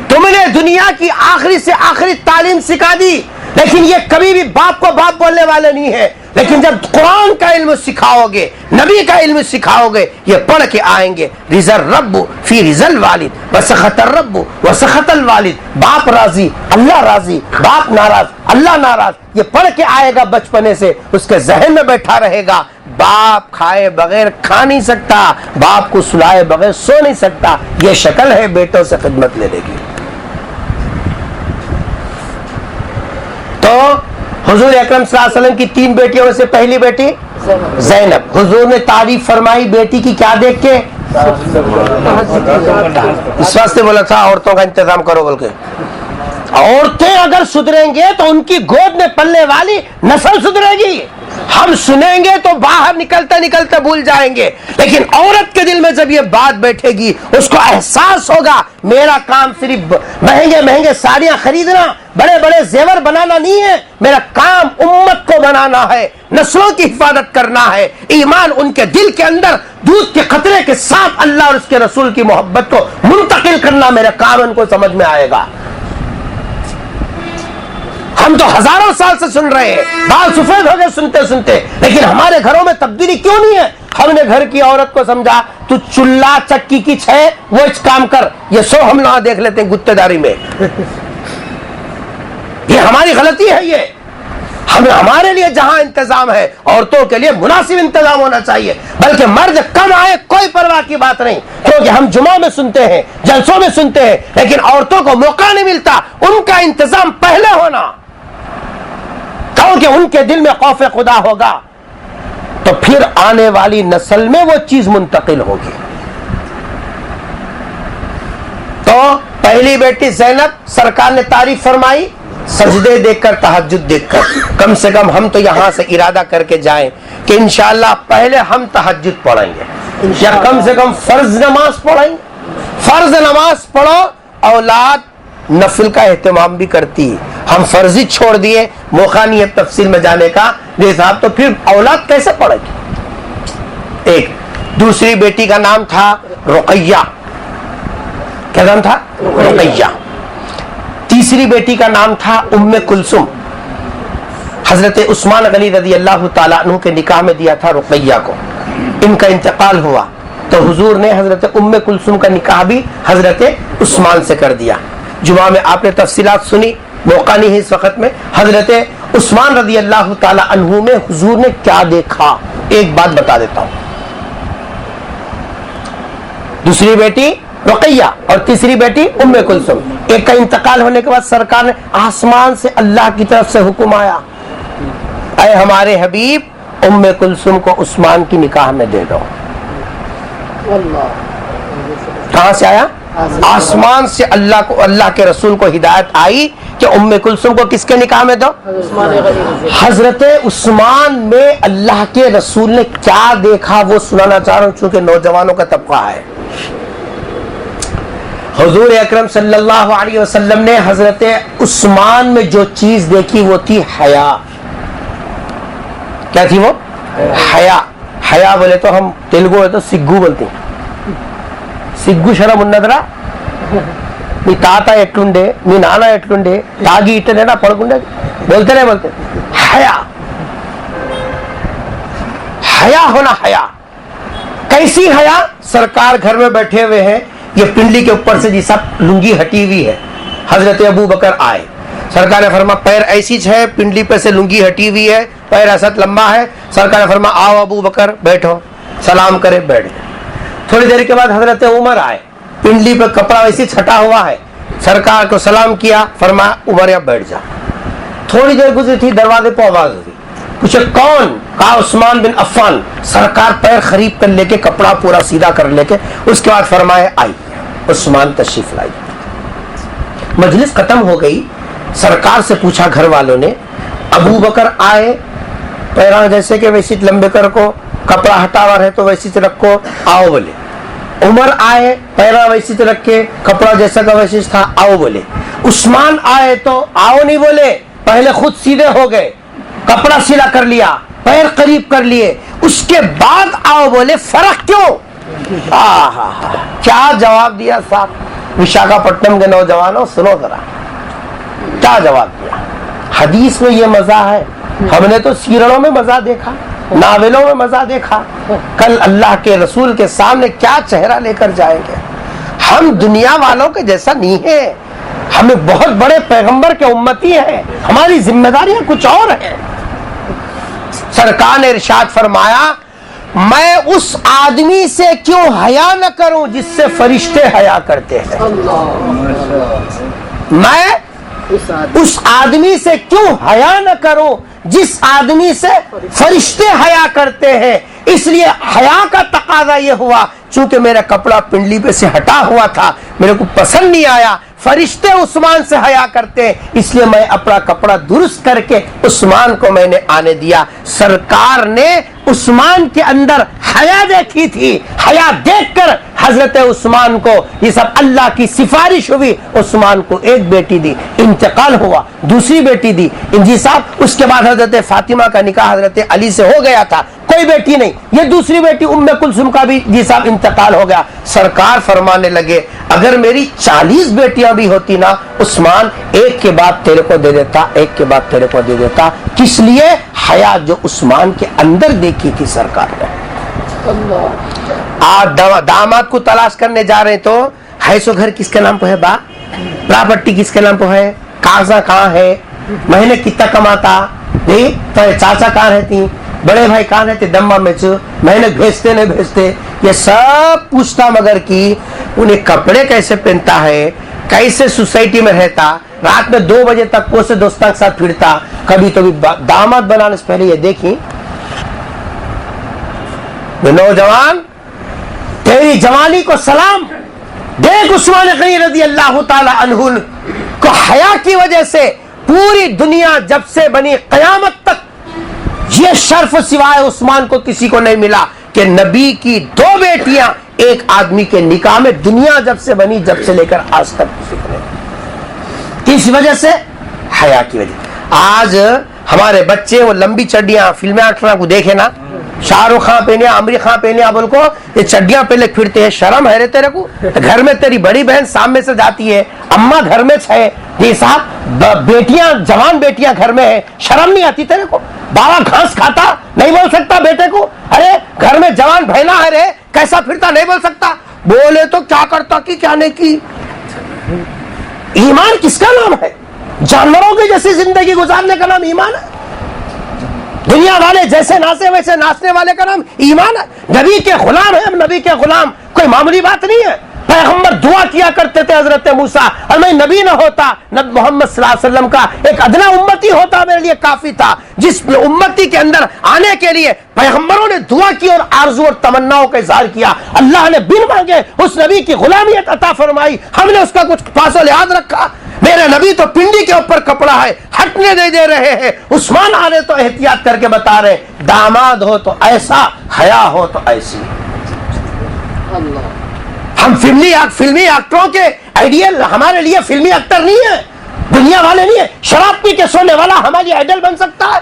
तुमने दुनिया की आखिरी से आखिरी तालीम सिखा दी, लेकिन ये कभी भी बाप को बाप बोलने वाले नहीं है। लेकिन जब कुरान का इल्म सिखाओगे, नबी का इल्म सिखाओगे, ये पढ़ के आएंगे रिजल रब्बु फी रिजल वालिद व सखतर रब्बु व सखतल वालिद। बाप राजी अल्लाह राजी, बाप नाराज अल्लाह नाराज। ये पढ़ के आएगा बचपने से, उसके जहन में बैठा रहेगा। बाप खाए बगैर खा नहीं सकता, बाप को सुलाए बगैर सो नहीं सकता। ये शक्ल है बेटों से खिदमत लेने की। तो हुजूर अकरम सल्लल्लाहु अलैहि वसल्लम की 3 बेटियों में से पहली बेटी ज़ैनब। हुजूर ने तारीफ फरमाई बेटी की क्या देख के? इस वास्ते बोला था औरतों का इंतजाम करो बोल के। औरतें अगर सुधरेंगे तो उनकी गोद में पलने वाली नस्ल सुधरेगी। हम सुनेंगे तो बाहर निकलते निकलते भूल जाएंगे, लेकिन औरत के दिल में जब ये बात बैठेगी, उसको एहसास होगा मेरा काम सिर्फ महंगे महंगे साड़ियां खरीदना, बड़े बड़े जेवर बनाना नहीं है, मेरा काम उम्मत को बनाना है, नस्लों की हिफाजत करना है। ईमान उनके दिल के अंदर दूध के कतरे के साथ अल्लाह और उसके रसूल की मोहब्बत को मुंतकिल करना मेरा काम, उनको समझ में आएगा। हम तो हजारों साल से सुन रहे हैं, बाल सफेद हो गए सुनते सुनते, लेकिन हमारे घरों में तब्दीली क्यों नहीं है? हमने घर की औरत को समझा तू चुल्ला चक्की की छे वो इस काम कर, ये सो हम ना देख लेते हैं गुत्तेदारी में। ये हमारी गलती है। ये हमारे लिए जहां इंतजाम है, औरतों के लिए मुनासिब इंतजाम होना चाहिए। बल्कि मर्द कम आए कोई परवाह की बात नहीं, क्योंकि हम जुमा में सुनते हैं, जलसों में सुनते हैं, लेकिन औरतों को मौका नहीं मिलता। उनका इंतजाम पहले होना, क्योंकि उनके दिल में खौफ खुदा होगा तो फिर आने वाली नस्ल में वो चीज मुंतकिल होगी। तो पहली बेटी ज़ैनब, सरकार ने तारीफ फरमाई सजदे देखकर, तहज्जुद देखकर। कम से कम हम तो यहां से इरादा करके जाएं कि इंशाअल्लाह पहले हम तहज्जुद पढ़ेंगे, या कम से कम फर्ज नमाज पढ़ेंगे। फर्ज नमाज पढ़ो, औलाद नफिल का एहतमाम भी करती है। हम फर्जी छोड़ दिए, मौका नहीं है तफसील में जाने का साहब, तो फिर औलाद कैसे पढ़ेगी? एक दूसरी बेटी का नाम था रुकैया। क्या नाम था? रुकैया। तीसरी बेटी का नाम था उम्मे कुलसुम। हजरत उस्मान गनी रज़ी अल्लाह ताला अन्हु के निकाह में दिया था रुकैया को। इनका इंतकाल हुआ तो हुजूर ने हजरत उम्मे कुलसुम का निकाह भी हजरत उस्मान से कर दिया। जुमा में आपने तफसीलात सुनी, मौका नहीं है इस वक्त में। हजरत उस्मान रज़ी अल्लाह ताला अन्हु में हुजूर ने क्या देखा, एक बात बता देता हूं। दूसरी बेटी रुकैया और तीसरी बेटी उम्मे कुलसुम, एक का इंतकाल होने के बाद सरकार ने आसमान से अल्लाह की तरफ से हुक्म आया, ऐ हमारे हबीब उम्मे कुलसुम को उस्मान की निकाह में दे दो। कहां से आया? आसमान से अल्लाह को, अल्लाह के रसूल को हिदायत आई कि उम्मे कुलसुम को किसके निकाह में दो? हजरत उस्मान में अल्लाह के रसूल ने क्या देखा वो सुनाना चाह रहा हूं, चूंकि नौजवानों का तबका है। हुजूर अकरम सल्लल्लाहु अलैहि वसल्लम ने हजरत उस्मान में जो चीज देखी वो थी हया। क्या थी वो? हया। हया बोले तो हम तेलुगु में तो सिग्गू बोलते हैं। सिग्गू शरम उन्नदरा, नी ताता एट्लुंडे, नी नाना एट्लुंडे, तागी इट्टनेना पड़कुंडे, बोलते नहीं बोलते। हया, हया होना, हया। कैसी हया? सरकार घर में बैठे हुए हैं, ये पिंडली के ऊपर से जी सब लुंगी हटी हुई है। हजरत अबू बकर आए, सरकार ने फरमा पैर ऐसी है, पिंडली पे से लुंगी हटी हुई है, पैर ऐसा लंबा है। सरकार ने फरमा आओ अबू बकर बैठो, सलाम करे, बैठ गए। थोड़ी देर के बाद हजरत उमर आए, पिंडली पे कपड़ा वैसे छटा हुआ है, सरकार को सलाम किया, फरमा उमर यहाँ बैठ जा। थोड़ी देर गुजरी थी, दरवाजे पर आवाज हुई, पूछे कौन? कहा उस्मान बिन अफ़्फ़ान। सरकार पैर खरीब कर लेके, कपड़ा पूरा सीधा कर लेके, उसके बाद फरमाए आई उस्मान तशरीफ लाई। मजलिस खत्म हो गई, सरकार से पूछा घर वालों ने, अबू बकर आए, पैरा जैसे कि वैसी लंबे कर को, कपड़ा हटा हुआ है तो वैसी से रखो, आओ बोले। उमर आए, पैरा वैसी से रख के, कपड़ा जैसा का वैसी था, आओ बोले। उस्मान आए तो आओ नहीं बोले, पहले खुद सीधे हो गए, कपड़ा सीधा कर लिया, पैर करीब कर लिए, उसके बाद आओ बोले। फर्क क्यों? क्या जवाब दिया साहब? विशाखापट्टनम के नौजवानों सुनो जरा, क्या जवाब दिया। हदीस में ये मजा है, हमने तो सीरणों में मजा देखा, नावलों में मजा देखा, कल अल्लाह के रसूल के सामने क्या चेहरा लेकर जाएंगे। हम दुनिया वालों के जैसा नहीं है, हमें बहुत बड़े पैगंबर के उम्मती हैं, हमारी जिम्मेदारियां कुछ और हैं। सरकार ने इरशाद फरमाया, मैं उस आदमी से क्यों हया न करूं जिससे फरिश्ते हया करते हैं। मैं उस आदमी से क्यों हया न करूं जिस आदमी से फरिश्ते हया करते हैं। इसलिए हया का तकाजा ये हुआ, चूंकि मेरा कपड़ा पिंडली पे से हटा हुआ था, मेरे को पसंद नहीं आया, फरिश्ते उस्मान से हया करते हैं, इसलिए मैं अपना कपड़ा दुरुस्त करके उस्मान को मैंने आने दिया। सरकार ने उस्मान के अंदर हया देखी थी, हया देखकर हजरत उस्मान को, ये सब अल्लाह की सिफारिश हुई, उस्मान को एक बेटी दी, इंतकाल हुआ, दूसरी बेटी दी इंजी साहब। उसके बाद हजरत फातिमा का निकाह हजरत अली से हो गया था, कोई बेटी नहीं। ये दूसरी बेटी उम्मे कुलसुम का भी जी साहब इंतकाल हो गया। सरकार फरमाने लगे, अगर मेरी 40 बेटियां भी होती ना उस्मान, एक के बाद तेरे को दे देता, एक के बाद तेरे को दे देता। किस लिए? हया जो उस्मान के अंदर देखी थी सरकार ने। आज दामाद को तलाश करने जा रहे तो है सो घर किसके नाम पे है, बा प्रॉपर्टी किसके नाम पे है, कागजा कहाँ है, महीने कितना कमाता, तो चाचा कहाँ रहती, बड़े भाई कहाँ रहते, दम्मा में महीने भेजते नहीं भेजते, ये सब पूछता, मगर की उन्हें कपड़े कैसे पहनता है, कैसे सोसाइटी में रहता, रात में 2 बजे तक को से दोस्तों के साथ फिरता। कभी तो भी दामाद बनाने से पहले ये देखी, नौजवान तेरी जवानी को सलाम, देख उस्मान गनी रज़ी अल्लाह ताला अन्हु को हया की वजह से पूरी दुनिया जब से बनी कयामत तक ये शर्फ सिवाय उस्मान को किसी को नहीं मिला कि नबी की 2 बेटियां एक आदमी के निकाह में, दुनिया जब से बनी, जब से लेकर आज तक किसी को नहीं। किस वजह से? हया की वजह। आज हमारे बच्चे वो लंबी चड्डियां फिल्में एक्टरों को देखे ना, शाहरुख खान पहने, आमिर खान पहने, बोल को ये चड्डियां पहले फिरते हैं, शर्म है रे तेरे को? घर में तेरी बड़ी बहन सामने से जाती है, अम्मा घर में है, ये साहब बेटियां, जवान बेटियां घर में है, शर्म नहीं आती तेरे को? बाबा घास खाता, नहीं बोल सकता बेटे को, अरे घर में जवान बहना है रे, कैसा फिरता, नहीं बोल सकता, बोले तो क्या करता कि क्या नहीं की। ईमान किसका नाम है? जानवरों की जैसी जिंदगी गुजारने का नाम ईमान है? दुनिया वाले जैसे नाचे वैसे नाचने वाले का नाम ईमान है? नबी के गुलाम है हम, नबी के गुलाम, कोई मामूली बात नहीं है। पैगंबर दुआ किया करते थे हजरत मूसा, और मैं नबी न होता, नबी मोहम्मद सल्लल्लाहु अलैहि वसल्लम का एक अदना उम्मती होता मेरे लिए काफी था। जिस उम्मती के अंदर आने के लिए पैगंबरों ने दुआ की और आरजू और तमन्नाओं का इजहार किया, अल्लाह ने बिन मांगे उस नबी की गुलामियत अता फरमाई। हमने उसका कुछ पासो लिहाज रखा? मेरे नबी तो पिंडी के ऊपर कपड़ा है, हटने नहीं दे रहे हैं। उस्मान आने तो एहतियात करके बता रहे, दामाद हो तो ऐसा, हया हो तो ऐसी। हम फिल्मी एक्टरों के आइडियल, हमारे लिए फिल्मी एक्टर नहीं है, दुनिया वाले नहीं है। शराब पी के सोने वाला हमारी आइडियल बन सकता है?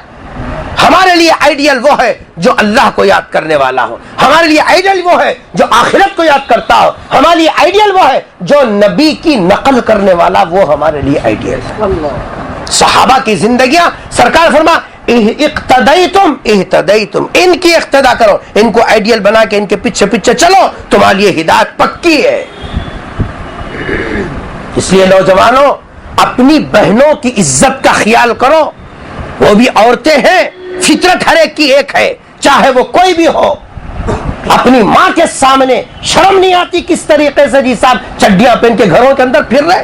हमारे लिए आइडियल वो है जो अल्लाह को याद करने वाला हो, हमारे लिए आइडियल वो है जो आखिरत को याद करता हो, हमारे लिए आइडियल वो है जो नबी की नकल करने वाला, वो हमारे लिए आइडियल है। सहाबा की जिंदगियां, सरकार फरमा इक्तदईतुम, इनकी इक्तदा करो, इनको आइडियल बना के इनके पीछे पीछे चलो, तुम्हारे लिए हिदायत पक्की है। इसलिए नौजवानों, अपनी बहनों की इज्जत का ख्याल करो, वो भी औरतें हैं, फितरत हर एक की एक है, चाहे वो कोई भी हो। अपनी माँ के सामने शर्म नहीं आती किस तरीके से जी साहब चड्डियां पहन के घरों के अंदर फिर रहे?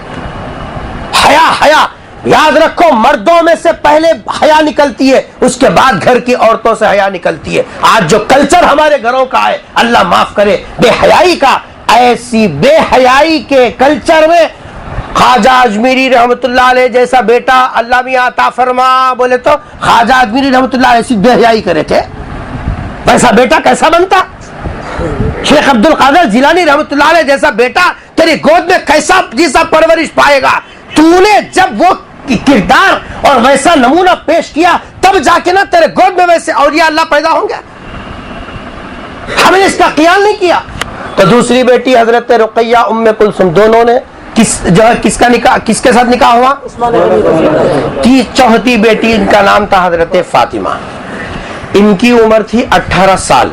हया याद रखो, मर्दों में से पहले हया निकलती है, उसके बाद घर की औरतों से हया निकलती है। आज जो कल्चर हमारे घरों का है, अल्लाह माफ करे, बेहयाई का, ऐसी बेहयाई के कल्चर में ख्वाजा अजमीरी रहमतुल्लाह अलैह जैसा बेटा अल्लाह भी आता फरमा, बोले तो ख्वाजा अजमीरी रहमतुल्लाह अलैह ऐसी बेहयाई करे थे, वैसा बेटा कैसा बनता? शेख अब्दुल कादिर जिलानी रहमतुल्लाह अलैह जैसा बेटा तेरी गोद में कैसा जैसा परवरिश पाएगा? तूने जब वो किरदार और वैसा नमूना पेश किया, तब जाके ना तेरे गोद में वैसे औलिया अल्लाह पैदा होंगे। हमने इसका ख्याल नहीं किया। तो दूसरी बेटी हजरत रुकैया उम्मे कुलसुम, दोनों ने किसका निकाह, किसके साथ निकाह हुआ? चौथी बेटी, इनका नाम था हजरत फातिमा। इनकी उम्र थी 18 साल,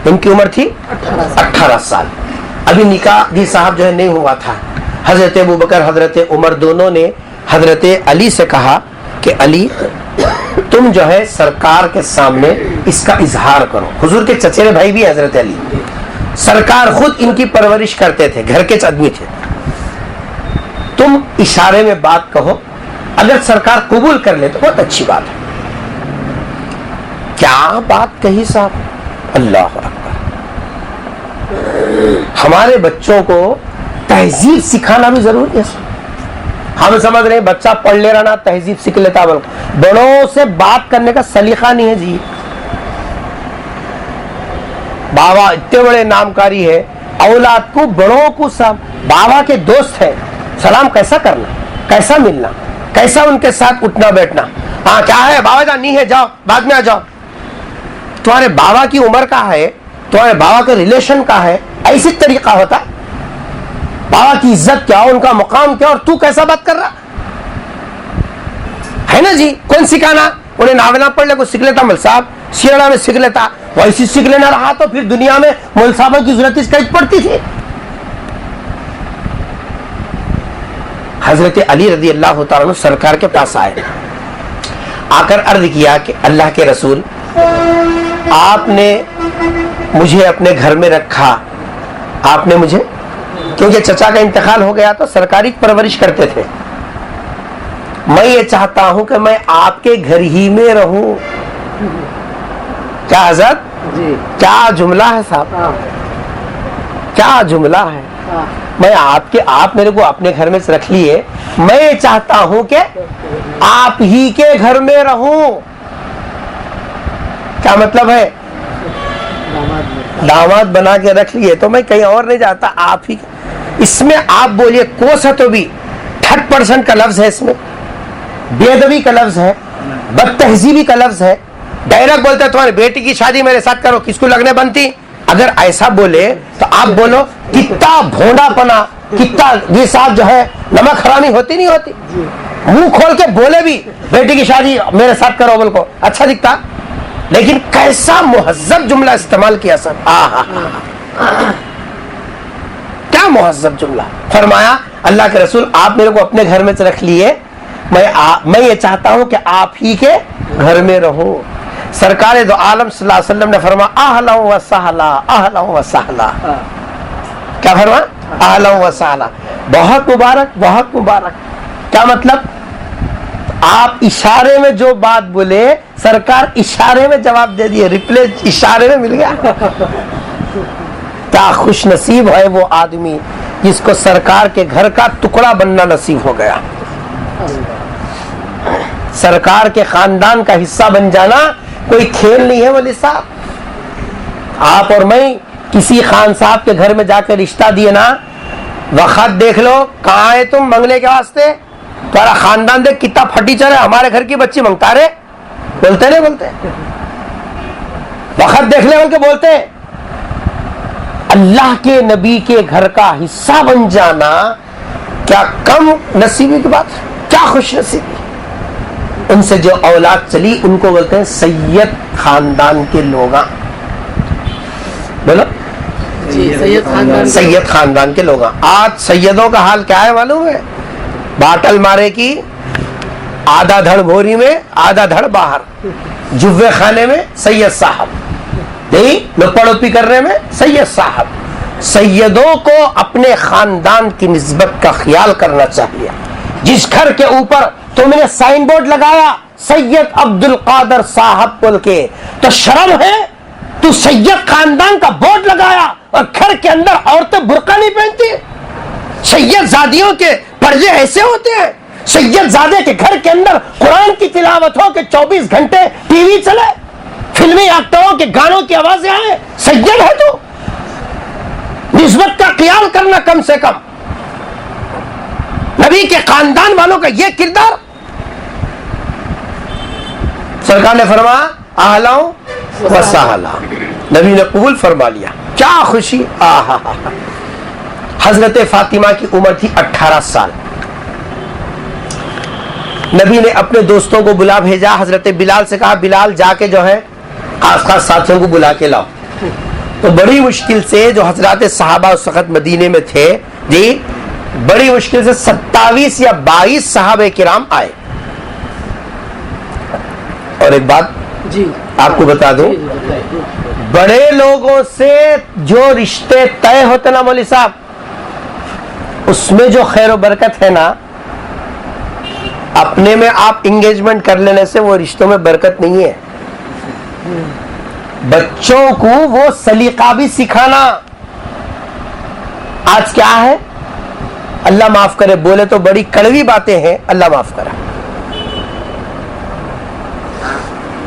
इनकी उम्र थी 18 साल। अभी निकाह जी साहब जो है नहीं हुआ था। हजरत अबू बकर, हजरत उमर दोनों ने हजरत अली से कहा कि अली तुम जो है सरकार के सामने इसका इजहार करो। हुजूर के चचेरे भाई भी हजरत अली, सरकार खुद इनकी परवरिश करते थे, घर के आदमी थे। तुम इशारे में बात कहो, अगर सरकार कबूल कर ले तो बहुत अच्छी बात है। क्या बात कही साहब, अल्लाह अकबर। हमारे बच्चों को तहजीब सिखाना भी जरूरी है। हम समझ रहे हैं बच्चा पढ़ ले रहा ना तहजीब सीख लेता, बड़ों से बात करने का सलीका नहीं है जी। बाबा इतने बड़े नामकारी है, औलाद को बड़ों को सब बाबा के दोस्त है, सलाम कैसा करना, कैसा मिलना, कैसा उनके साथ उठना बैठना। हाँ क्या है बाबा जान, नहीं है जाओ बाद में आ जाओ। तुम्हारे बाबा की उम्र का है, तुम्हारे बाबा के रिलेशन का है, ऐसी तरीका होता है? बाबा की इज्जत क्या, उनका मुकाम क्या, और तू कैसा बात कर रहा है ना जी? कौन सिखाना? उन्हें नावेला पढ़ ले, कुछ सीख लेता मौल साहब, शियरा में सीख लेता, वैसी सीख लेना रहा तो फिर दुनिया में मौल साहबों की जरूरत इसका पड़ती थी। हजरत अली रजी अल्लाह तआला अन्हु सरकार के पास आए, आकर अर्ज किया कि अल्लाह के रसूल, आपने मुझे अपने घर में रखा, आपने मुझे, क्योंकि चचा का इंतकाल हो गया तो सरकारी परवरिश करते थे, मैं ये चाहता हूं कि मैं आपके घर ही में रहूं। क्या हजरत जी, क्या जुमला है साहब, क्या जुमला है। मैं आप मेरे को अपने घर में से रख लिए, मैं ये चाहता हूं कि आप ही के घर में रहूं। क्या मतलब है? दामाद बना के रख लिए तो मैं कहीं और नहीं जाता, आप ही। इसमें आप बोलिए कोसा तो भी 30% का लफ्ज है, इसमें बेअदबी का लफ्ज है, बदतहजीबी का लफ्ज है। डायरेक्ट बोलते तुम्हारी बेटी की शादी मेरे साथ करो, किसको लगने बनती? अगर ऐसा बोले तो आप बोलो कितना भोंडापना, कितना ये साहब जो है नमक हरामी होती नहीं होती। मुंह खोल के बोले भी बेटी की शादी मेरे साथ करो, बोल को अच्छा दिखता, लेकिन कैसा मुहज्जब जुमला इस्तेमाल किया सर। क्या मुहज्जब जुमला फरमाया। अल्लाह के रसूल आप मेरे को अपने घर में से रख लिए, मैं ये चाहता हूं कि आप ही के घर में रहो। सरकार दो आलम सल्लल्लाहु अलैहि वसल्लम ने फरमाया अहला व सहला, अहला व सहला। क्या फरमाया? अहला व सहला, बहुत मुबारक, बहुत मुबारक। क्या मतलब? आप इशारे में जो बात बोले, सरकार इशारे में जवाब दे दिए, रिप्ले इशारे में मिल गया। क्या खुश नसीब है वो आदमी जिसको सरकार के घर का टुकड़ा बनना नसीब हो गया। सरकार के खानदान का हिस्सा बन जाना कोई खेल नहीं है वली साहब। आप और मैं किसी खान साहब के घर में जाकर रिश्ता दिए ना, वक्त देख लो कहाँ है तुम मंगने के वास्ते, तुम्हारा खानदान देख कितना फटीचर है, हमारे घर की बच्ची मंगता रहे, बोलते नहीं बोलते, वक्त देख ले बोल के बोलते। अल्लाह के नबी के घर का हिस्सा बन जाना क्या कम नसीबी की बात है, क्या खुश नसीबी। उनसे जो औलाद चली उनको बोलते हैं सैयद खानदान के लोग। बोलो सैयद खानदान के लोग। आज सैयदों का हाल क्या है मालूम है? बाटल मारे की आधा धड़ भोरी में, आधा धड़ बाहर, जुव्वे खाने में सैयद साहब, नहीं लुप्पा करने में सैयद साहब। सैयदों को अपने खानदान की निस्बत का ख्याल करना चाहिए। जिस घर के ऊपर तुमने साइन बोर्ड लगाया सैयद अब्दुल कादर साहब बोल के, तो शर्म है? तू सैयद खानदान का बोर्ड लगाया और घर के अंदर औरतें बुर्का नहीं पहनती। सैयद जादियों के पर्दे ऐसे होते हैं। सैयद जादे के घर के अंदर कुरान की तिलावत हो के 24 घंटे टीवी चले, फिल्मी एक्टरों के गानों की आवाजें आए। सैयद है तू? निस्बत का ख्याल करना कम से कम। नबी के खानदान वालों का यह किरदार। सरकार ने फरमाया आहलाओ व सहला, नबी ने कबूल फरमा लिया। क्या खुशी। आहा। हजरत फातिमा की उम्र थी 18 साल। नबी ने अपने दोस्तों को बुला भेजा। हजरत बिलाल से कहा बिलाल जाके जो है खास खास साथियों को बुला के लाओ। तो बड़ी मुश्किल से जो हजरत सहाबा उस वक्त मदीने में थे जी, बड़ी मुश्किल से 27 या 22 सहाबे किराम आए। और एक बात जी आपको बता दूं, बड़े लोगों से जो रिश्ते तय होते ना मौलवी साहब, उसमें जो खैर बरकत है ना, अपने में आप इंगेजमेंट कर लेने से वो रिश्तों में बरकत नहीं है। बच्चों को वो सलीका भी सिखाना। आज क्या है, अल्लाह माफ करे, बोले तो बड़ी कड़वी बातें हैं, अल्लाह माफ करे।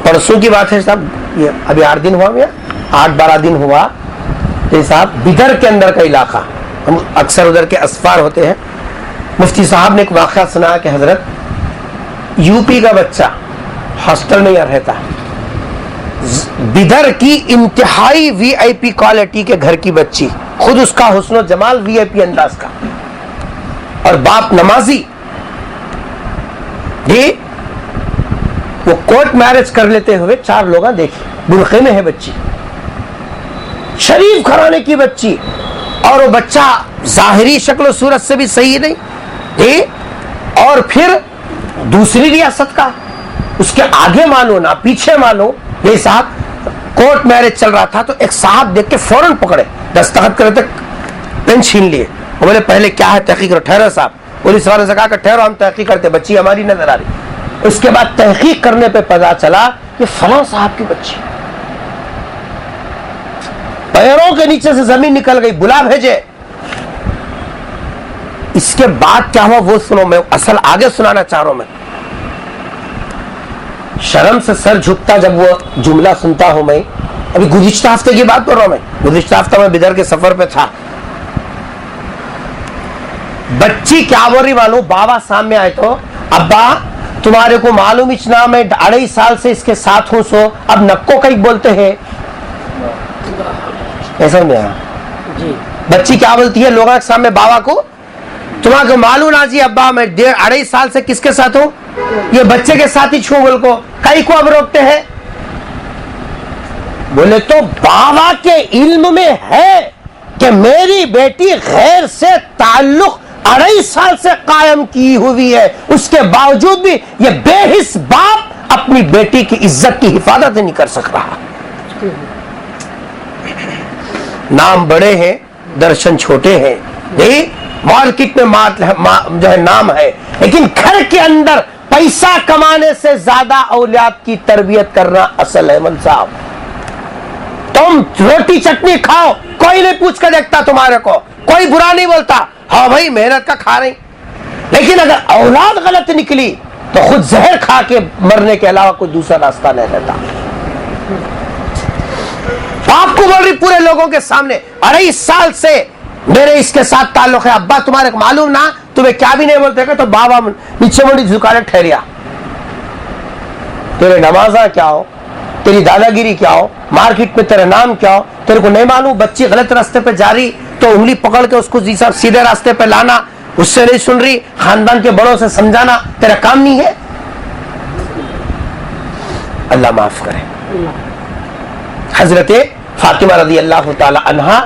परसों की बात है साहब, ये अभी 8 दिन हुआ, 8-12 दिन हुआ। तो साहब बिदर के अंदर का इलाका, हम अक्सर उधर के असफार होते हैं। मुफ्ती साहब ने एक वाक़या सुना कि हजरत यूपी का बच्चा हॉस्टल में यहाँ रहता है, बिदर की इंतहाई वीआईपी क्वालिटी के घर की बच्ची, खुद उसका हुस्न और जमाल वीआईपी अंदाज का, और बाप नमाजी। ये वो कोर्ट मैरिज कर लेते हुए 4 लोग देखिए, बुरखे में है बच्ची, शरीफ घराने की बच्ची, और वो बच्चा जाहिरी शक्ल सूरत से भी सही नहीं, और फिर दूसरी रियासत का, उसके आगे मानो ना पीछे मानो। ये साहब कोर्ट मैरिज चल रहा था, तो एक साहब देख के फौरन पकड़े, दस्तखत करे तक पेन छीन लिए। वो बोले पहले क्या है तहकीक करो। ठहरो साहब, पुलिस वाले से कहा कि ठहरो हम तहकीक करते, बच्ची हमारी नजर आ रही। उसके बाद तहकीक करने पे पता चला कि फलां साहब की बच्ची, पैरों के नीचे से जमीन निकल गई, बुला भेजे। इसके बाद क्या हुआ वो सुनो, मैं असल आगे सुनाना चाह रहा हूं। मैं शर्म से सर झुकता जब वो जुमला सुनता हूं। मैं अभी गुज़िश्ता हफ्ते की बात कर रहा हूं। मैं गुज़िश्ता हफ्ता में बिदर के सफर पे था। बच्ची क्या बोल रही मालूम, बाबा सामने आए तो अब्बा तुम्हारे को मालूम इतना मैं 2.5 साल से इसके साथ हूं, सो अब नक्को कहीं बोलते हैं, ऐसा नहीं आया। बच्ची क्या बोलती है लोगों के सामने बाबा को, तुम्हारे मालूम ना जी अब्बा मैं 2.5 साल से किसके साथ हूं, ये बच्चे के साथ ही छू। बोल को कई को अब रोकते हैं। बोले तो बाबा के इल्म में है कि मेरी बेटी गैर से ताल्लुक 2.5 साल से कायम की हुई है, उसके बावजूद भी ये बेहिस बाप अपनी बेटी की इज्जत की हिफाजत नहीं कर सक रहा। नाम बड़े हैं, दर्शन छोटे हैं, नहीं मार्केट में जो है नाम है, लेकिन घर के अंदर पैसा कमाने से ज्यादा औलाद की तरबियत करना असल है। मन साहब, तुम रोटी चटनी खाओ, कोई नहीं पूछ कर देखता तुम्हारे को, कोई बुरा नहीं बोलता, हाँ भाई मेहनत का खा रही, लेकिन अगर औलाद गलत निकली तो खुद जहर खा के मरने के अलावा कोई दूसरा रास्ता नहीं रहता। आपको बोल रही पूरे लोगों के सामने, 2.5 साल से मेरे इसके साथ ताल्लुक है, अब्बा तुम्हारे को मालूम ना, तुम्हें क्या भी नहीं बोलते तो बाबा नीचे मुड़ी झुकाने ठहरिया, तेरे नमाजा क्या हो, तेरी दादागिरी क्या हो, मार्केट में तेरा नाम क्या हो, तेरे को नहीं मालूम बच्ची गलत रास्ते पे जा रही तो उंगली पकड़ के उसको जी साहब सीधे रास्ते पे लाना, उससे नहीं सुन रही, खानदान के बड़ों से समझाना तेरा काम नहीं है। अल्लाह माफ करे। हजरत फातिमा रज़ी अल्लाह ताला अन्हा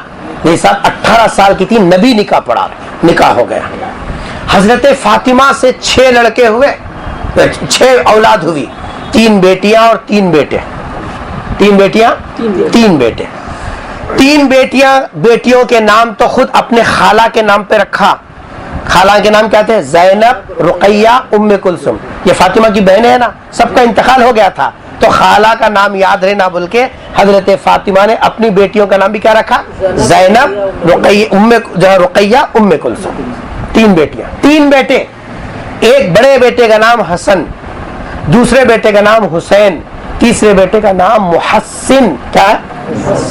ये साहब 18 साल की थी, नबी निकाह पड़ा, निकाह हो गया। हजरत फातिमा से 6 लड़के हुए, 6 औलाद हुई, 3 बेटियां और 3 बेटे। 3 बेटियां 3 बेटे। 3 बेटियों के नाम तो खुद अपने खाला के नाम पे रखा। खाला के नाम क्या थे? ज़ैनब, रुक़ैया, उम्मे कुलसुम। ये फातिमा की बहनें है ना, सबका इंतकाल हो गया था, तो खाला का नाम याद रहे ना बोल के हजरत फातिमा ने अपनी बेटियों का नाम भी क्या रखा? ज़ैनब, रुक़ैया, उम्मे कुलसुम। 3 बेटियां, 3 बेटे। एक बड़े बेटे का नाम हसन, दूसरे बेटे का नाम हुसैन, तीसरे बेटे का नाम मुहस्सिन। क्या है?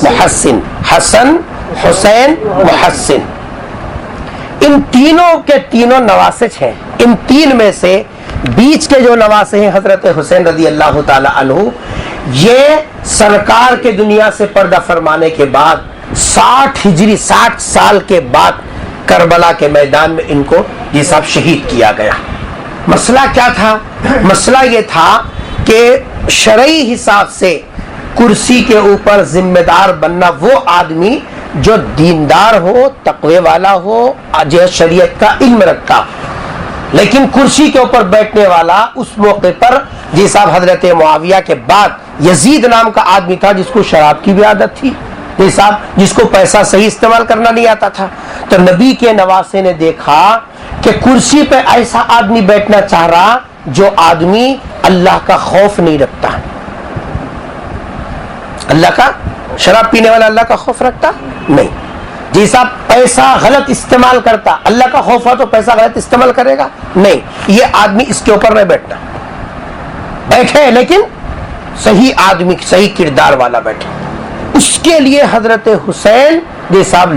मुहस्सिन। हसन, हुसैन, मुहस्सिन। इन तीनों के तीनों नवासिज हैं। इन 3 में से बीच के जो नवासे हैं हजरत हुसैन रज़ी अल्लाह ताला अन्हु, ये सरकार के दुनिया से पर्दा फरमाने के बाद 60 हिजरी 60 साल के बाद करबला के मैदान में इनको ये सब शहीद किया गया। मसला क्या था? मसला ये था कि शरई हिसाब से कुर्सी के ऊपर जिम्मेदार बनना वो आदमी जो दीनदार हो, तकवे वाला हो, जो शरीयत का इल्म रखता, लेकिन कुर्सी के ऊपर बैठने वाला उस मौके पर जी साहब हजरत मुआविया के बाद यजीद नाम का आदमी था जिसको शराब की भी आदत थी, जी साहब जिसको पैसा सही इस्तेमाल करना नहीं आता था। तो नबी के नवासे ने देखा कि कुर्सी पे ऐसा आदमी बैठना चाह रहा जो आदमी अल्लाह का खौफ नहीं रखता। अल्लाह का, शराब पीने वाला अल्लाह का खौफ रखता नहीं, जी साहब पैसा गलत इस्तेमाल करता, अल्लाह का खौफ हो तो पैसा गलत इस्तेमाल करेगा नहीं, ये आदमी इसके ऊपर नहीं बैठना। बैठे लेकिन सही आदमी, सही किरदार वाला बैठे। उसके लिए हजरत हुसैन जी साहब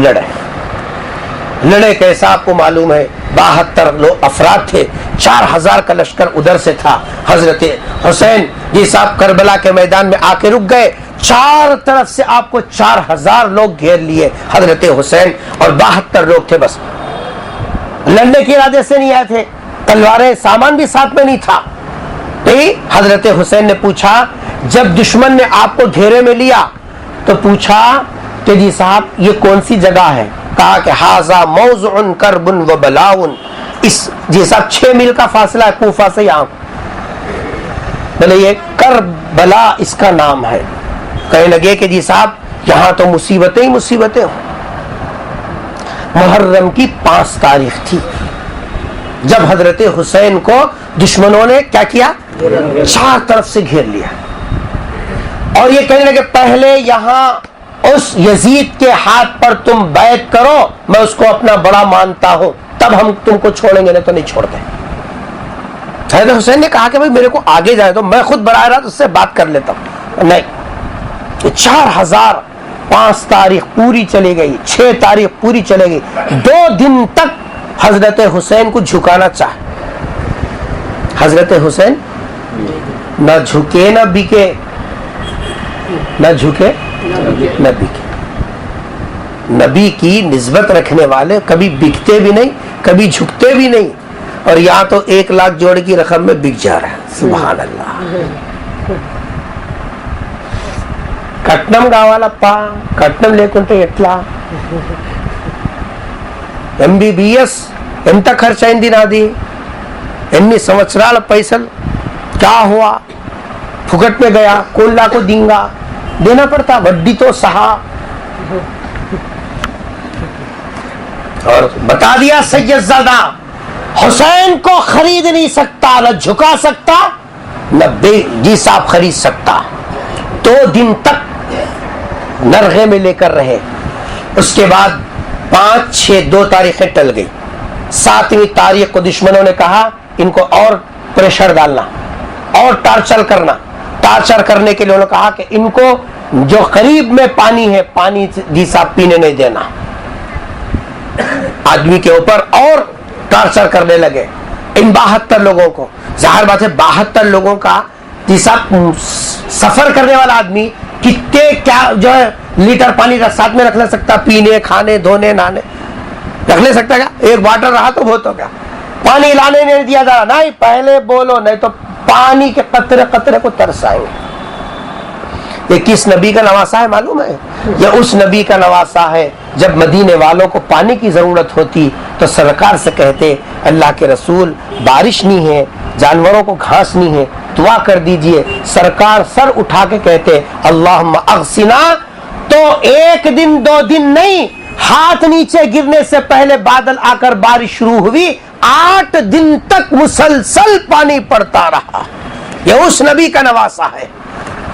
लड़े कैसा आपको मालूम है? 72 लोग अफराद थे, 4000 का लश्कर उधर से था। हजरत हुसैन जी साहब करबला के मैदान में आके रुक गए, 4 तरफ से आपको 4000 लोग घेर लिए हजरत हुसैन, और 72 लोग थे, बस लड़ने के इरादे से नहीं आए थे, तलवारें सामान भी साथ में नहीं था। नहीं, हजरत हुसैन ने पूछा, जब दुश्मन ने आपको घेरे में लिया तो पूछा कि जी साहब ये कौन सी जगह है? कहा कि हाजा मौज़ुन करबुन व बलाउन, इस जी साहब 6 मील का फासला है कूफा से यहाँ। बोले ये करबला इसका नाम है। कहने लगे कि जी साहब यहाँ तो मुसीबतें ही मुसीबतें हो। मुहर्रम की 5 तारीख थी जब हजरत हुसैन को दुश्मनों ने क्या किया? 4 तरफ से घेर लिया, और ये कहने लगे पहले यहाँ उस यजीद के हाथ पर तुम बैत करो, मैं उसको अपना बड़ा मानता हूं, तब हम तुमको छोड़ेंगे, नहीं तो नहीं छोड़ते। हजरत हुसैन ने कहा कि भाई मेरे को आगे जाए तो मैं खुद बड़ा रहा तो उससे बात कर लेता हूं। नहीं, 4000 5 तारीख पूरी चली गई, 6 तारीख पूरी चली गई, 2 दिन तक हजरत हुसैन को झुकाना चाहे। हजरत हुसैन न झुके न बिके, न झुके न बिके। नबी की निस्बत रखने वाले कभी बिकते भी नहीं, कभी झुकते भी नहीं, और यहाँ तो 1 लाख जोड़ की रकम में बिक जा रहा है। सुभान अल्लाह। कट्नम కావాలప్ప, కట్నం లేకుంటే ఎట్లా? MBBS ఎంత ఖర్చు అయింది నాది, ఎన్ని సంవత్సరాల పైసలు, क्या हुआ, फुकट में गया, कौन ला को देंगा, देना पड़ता, वड्डी तो सहा। और बता दिया सैयदजादा हुसैन को खरीद नहीं सकता, न झुका सकता, न जी साहब खरीद सकता। 2 दिन तक नरगे में लेकर रहे। उसके बाद 5, 6, 2 तारीखें टल गई। 7वीं तारीख को दुश्मनों ने कहा इनको और प्रेशर डालना और टार्चर करना। टार्चर करने के लिए उन्होंने कहा कि इनको जो करीब में पानी है, पानी जी साहब पीने नहीं देना। आदमी के ऊपर और टार्चर करने लगे इन 72 लोगों को। जाहिर बात है 72 लोगों का जी साहब सफर करने वाला आदमी कितने क्या जो है लीटर पानी साथ में रख ले सकता, पीने, खाने, धोने, नहाने रख ले सकता क्या? एक वाटर रहा तो बहुत हो गया। पानी लाने नहीं दिया जा रहा, नहीं पहले बोलो, नहीं तो पानी के कतरे कतरे को तरसाएंगे। ये किस नबी का नवासा है मालूम है? ये उस नबी का नवासा है जब मदीने वालों को पानी की जरूरत होती तो सरकार से कहते अल्लाह के रसूल बारिश नहीं है, जानवरों को घास नहीं है, दुआ कर दीजिए। सरकार सर उठा के कहते अल्लाहुम्मा अग़सिना, तो 1 दिन 2 दिन नहीं, हाथ नीचे गिरने से पहले बादल आकर बारिश शुरू हुई। 8 दिन तक मुसलसल पानी पड़ता रहा। यह उस नबी का नवासा है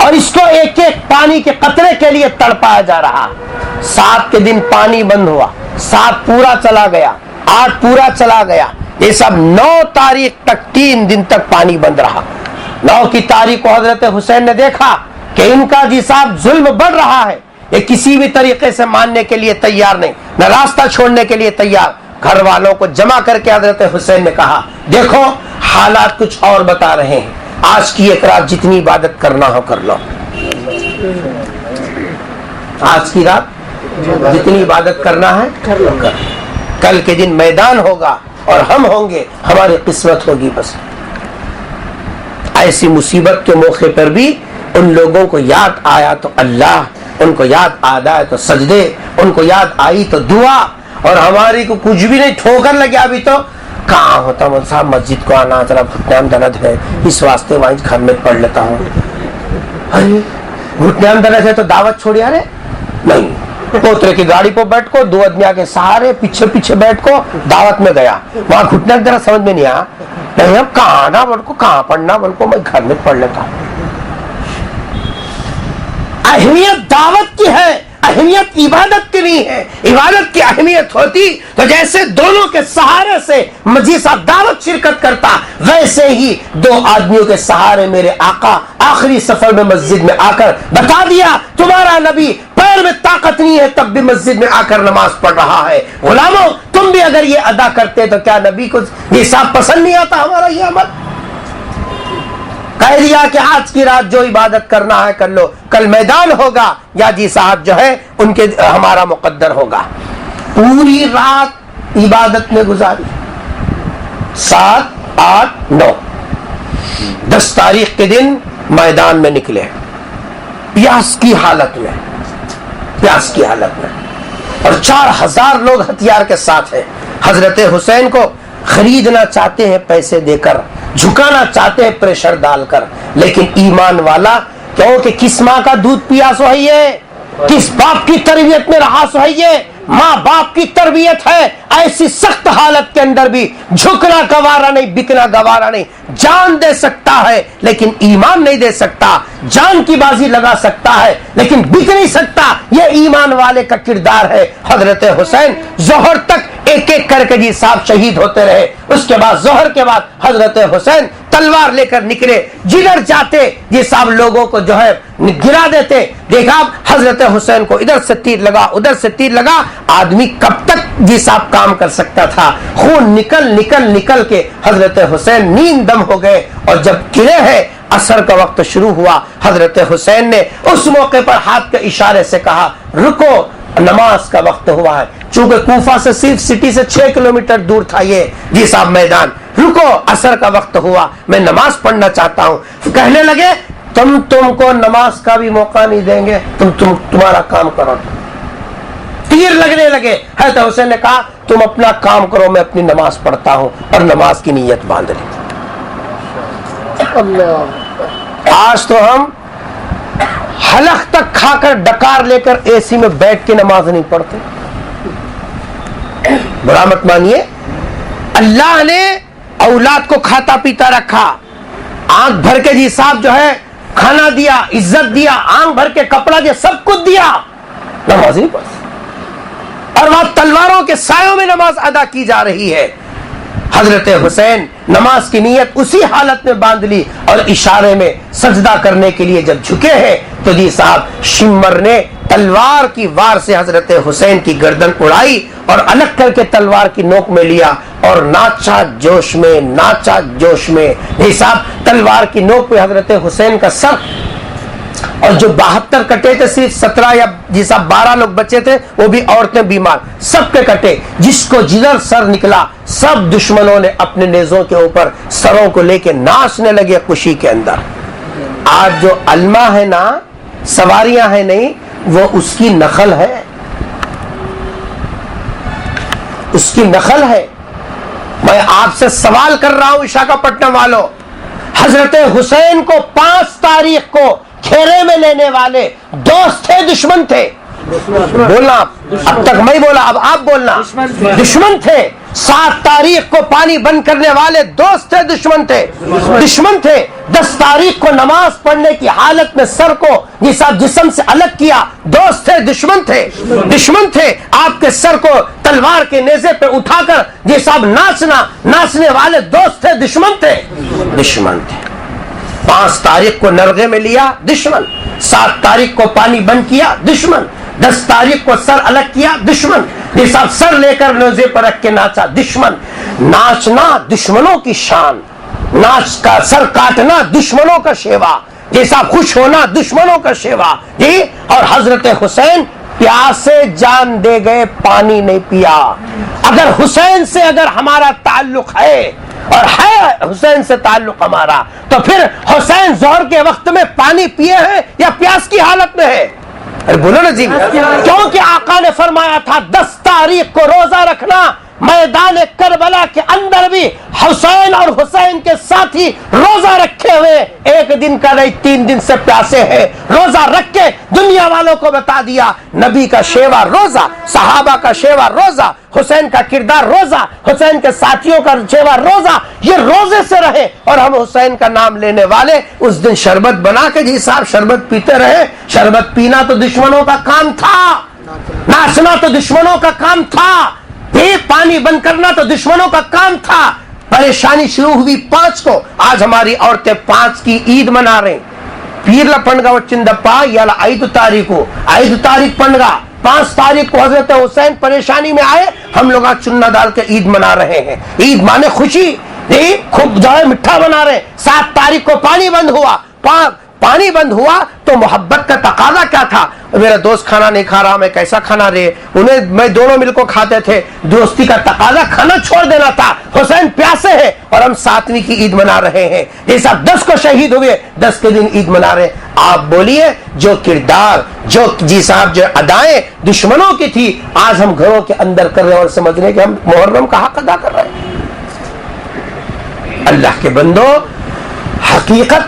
और इसको एक एक पानी के कतरे के लिए तड़पाया जा रहा। 7 के दिन पानी बंद हुआ, 7 पूरा चला गया, 8 पूरा चला गया। ये सब 9 तारीख तक 3 दिन तक पानी बंद रहा। 9 की तारीख को हजरत हुसैन ने देखा कि इनका जी साहब जुल्म बढ़ रहा है, ये किसी भी तरीके से मानने के लिए तैयार नहीं, न रास्ता छोड़ने के लिए तैयार। घर वालों को जमा करके हजरत हुसैन ने कहा देखो हालात कुछ और बता रहे हैं, आज की एक रात जितनी इबादत करना हो कर लो। आज की रात जितनी इबादत करना है कर लो, कर। कल के दिन मैदान होगा और हम होंगे, हमारी किस्मत होगी। बस ऐसी मुसीबत के मौके पर भी उन लोगों को याद आया तो अल्लाह, उनको याद आया तो सजदे, उनको याद आई तो दुआ। और हमारी को कुछ भी नहीं, ठोकर लगे अभी तो कहाँ होता साहब मस्जिद को आना, जरा घुटने में दर्द है, इस वास्ते वहीं घर में पढ़ लेता हूँ। अरे घुटने में दर्द है तो दावत छोड़ यार, नहीं पोतरे की गाड़ी पर बैठ को 2 आदमी के सहारे पीछे पीछे बैठ को दावत में गया। वहां घुटने जरा समझ में नहीं आया, नहीं अब कहाँ आना बोल को, कहाँ पढ़ना बोल को, मैं घर में पढ़ लेता हूँ। अहमियत दावत की है, अहमियत इबादत की नहीं है। इबादत की अहमियत होती तो जैसे दोनों के सहारे से मजीद साहब दावत शिरकत करता, वैसे ही 2 आदमियों के सहारे मेरे आका आखिरी सफर में मस्जिद में आकर बता दिया तुम्हारा नबी पैर में ताकत नहीं है, तब भी मस्जिद में आकर नमाज पढ़ रहा है। गुलामों तुम भी अगर ये अदा करते तो क्या नबी को ये साहब पसंद नहीं आता हमारा ये अमल? कह दिया कि आज की रात जो इबादत करना है कर लो, कल मैदान होगा या जी साहब जो है उनके हमारा मुकद्दर होगा। पूरी रात इबादत में गुजारी, 7, 8, 9, 10 तारीख के दिन मैदान में निकले, प्यास की हालत में, प्यास की हालत में, और 4000 लोग हथियार के साथ हैं। हजरत हुसैन को खरीदना चाहते हैं पैसे देकर, झुकाना चाहते हैं प्रेशर डालकर, लेकिन ईमान वाला क्योंकि किस माँ का दूध पिया सो है ये, किस बाप की तरबियत में रहा सो है ये, माँ बाप की तरबियत है। ऐसी सख्त हालत के अंदर भी झुकना गवारा नहीं, बिकना गवारा नहीं। जान दे सकता है लेकिन ईमान नहीं दे सकता, जान की बाजी लगा सकता है लेकिन बिक नहीं सकता। यह ईमान वाले का किरदार है। हजरत हुसैन जोहर तक एक एक करके जी साहब शहीद होते रहे। उसके बाद जोहर के बाद हजरत हुसैन तलवार लेकर निकले, जिधर जाते ये साहब लोगों को जो है गिरा देते। देखा हजरत हुसैन को इधर से तीर लगा, उधर से तीर लगा, आदमी कब तक जी साहब काम कर सकता था। खून निकल निकल निकल के हजरत हुसैन नींद दम हो गए। और जब गिरे हैं असर का वक्त शुरू हुआ, हजरत हुसैन ने उस मौके पर हाथ के इशारे से कहा रुको, नमाज का वक्त हुआ है। चूंकि कूफा से सिर्फ सिटी से 6 किलोमीटर दूर था ये जी साहब मैदान, रुको असर का वक्त हुआ, मैं नमाज पढ़ना चाहता हूँ। कहने लगे तुमको नमाज का भी मौका नहीं देंगे, तुम्हारा काम करो। तीर लगने लगे। हज़रत हुसैन ने कहा तुम अपना काम करो, मैं अपनी नमाज पढ़ता हूं, और नमाज की नीयत बांध ली। आज तो हम हलक तक खाकर डकार लेकर एसी में बैठ के नमाज नहीं पढ़ते। बुरा मत मानिए, अल्लाह ने औलाद को खाता पीता रखा, आंख भर के जी साहब जो है खाना दिया, इज्जत दिया, आंख भर के कपड़ा दिया, सब कुछ दिया, नमाज नहीं पढ़। और वहां तलवारों के सायों में नमाज अदा की जा रही है। हजरत हुसैन नमाज की नीयत उसी हालत में बांध ली और इशारे में सजदा करने के लिए जब झुके हैं तो जी साहब शिम्मर ने तलवार की वार से हजरत हुसैन की गर्दन उड़ाई और अलग करके तलवार की नोक में लिया और नाचा जोश में, नाचा जोश में। जी साहब तलवार की नोक पे हजरत हुसैन का सर, और जो 72 कटे थे सिर्फ 17 या जी साहब 12 लोग बचे थे, वो भी औरतें बीमार, सबके कटे। जिसको जिधर सर निकला सब दुश्मनों ने अपने नेज़ों के ऊपर सरों को लेके नाचने लगे खुशी के अंदर। आज जो अलमा है ना, सवारियां हैं नहीं, वो उसकी नकल है, उसकी नकल है। मैं आपसे सवाल कर रहा हूं विशाखापट्टनम वालों, हजरत हुसैन को 5 तारीख को घेरे में लेने वाले दोस्त थे दुश्मन थे? बोलना, अब तक मैं बोला, अब आप बोलना। दुश्मन थे। 7 तारीख को पानी बंद करने वाले दोस्त थे दुश्मन थे? दुश्मन थे। 10 तारीख को नमाज पढ़ने की हालत में सर को जिस्म से अलग किया, दोस्त थे दुश्मन थे? दुश्मन थे। आपके सर को तलवार के नेज़े पे उठाकर जी साहब नाचने वाले दोस्त थे दुश्मन थे? दुश्मन थे। 5 तारीख को नरगे में लिया, दुश्मन। 7 तारीख को पानी बंद किया, दुश्मन। 10 तारीख को सर अलग किया, दुश्मन। ये सब सर लेकर नेज़े पर रख के नाचा, दुश्मन। नाचना दुश्मनों की शान, नाच का सर काटना दुश्मनों का शेवा, ये सब खुश होना दुश्मनों का शेवा जी। और हजरत हुसैन प्यासे जान दे गए, पानी नहीं पिया। अगर हुसैन से अगर हमारा ताल्लुक है और है हुसैन से ताल्लुक हमारा, तो फिर हुसैन जोहर के वक्त में पानी पिए हैं या प्यास की हालत में है? अरे बोलो ना जी, क्योंकि आका ने फरमाया था 10 तारीख को रोजा रखना। मैदान करबला के अंदर भी हुसैन और हुसैन के साथी रोजा रखे हुए, एक दिन का नहीं 3 दिन से प्यासे हैं। रोजा रख के दुनिया वालों को बता दिया नबी का शेवा रोजा, सहाबा का शेवा रोजा, हुसैन का किरदार रोजा, हुसैन के साथियों का शेवा रोजा। ये रोजे से रहे और हम हुसैन का नाम लेने वाले उस दिन शरबत बना के जी साहब शरबत पीते रहे। शरबत पीना तो दुश्मनों का काम था, नाचना तो दुश्मनों का काम था, पानी बंद करना तो दुश्मनों का काम था। परेशानी शुरू हुई 5 को। आज हमारी औरतें 5 की ईद मना रहे। पीरला पंडगा वच्चिंदप्पा याला 5 तारीखु 5 तारीख पंडगा, 5 तारीख को हजरत हुसैन परेशानी में आए, हम लोग आज चुन्ना डाल के ईद मना रहे हैं। ईद माने खुशी, खूब जो है मिठा बना रहे। 7 तारीख को पानी बंद हुआ। पानी बंद हुआ तो मोहब्बत का तकाजा क्या था? मेरा दोस्त खाना नहीं खा रहा, मैं कैसा खाना रे, उन्हें मैं दोनों मिलकर खाते थे। दोस्ती का तकाजा खाना छोड़ देना था। हुसैन प्यासे हैं और हम 7वीं की ईद मना रहे हैं। जैसा 10 को शहीद हुए, 10 के दिन ईद मना रहे। आप बोलिए, जो किरदार, जो जी साहब जो अदाएं दुश्मनों की थी, आज हम घरों के अंदर कर रहे हैं और समझ रहे कि हम मुहर्रम का हक अदा कर रहे हैं। अल्लाह के बंदो, हकीकत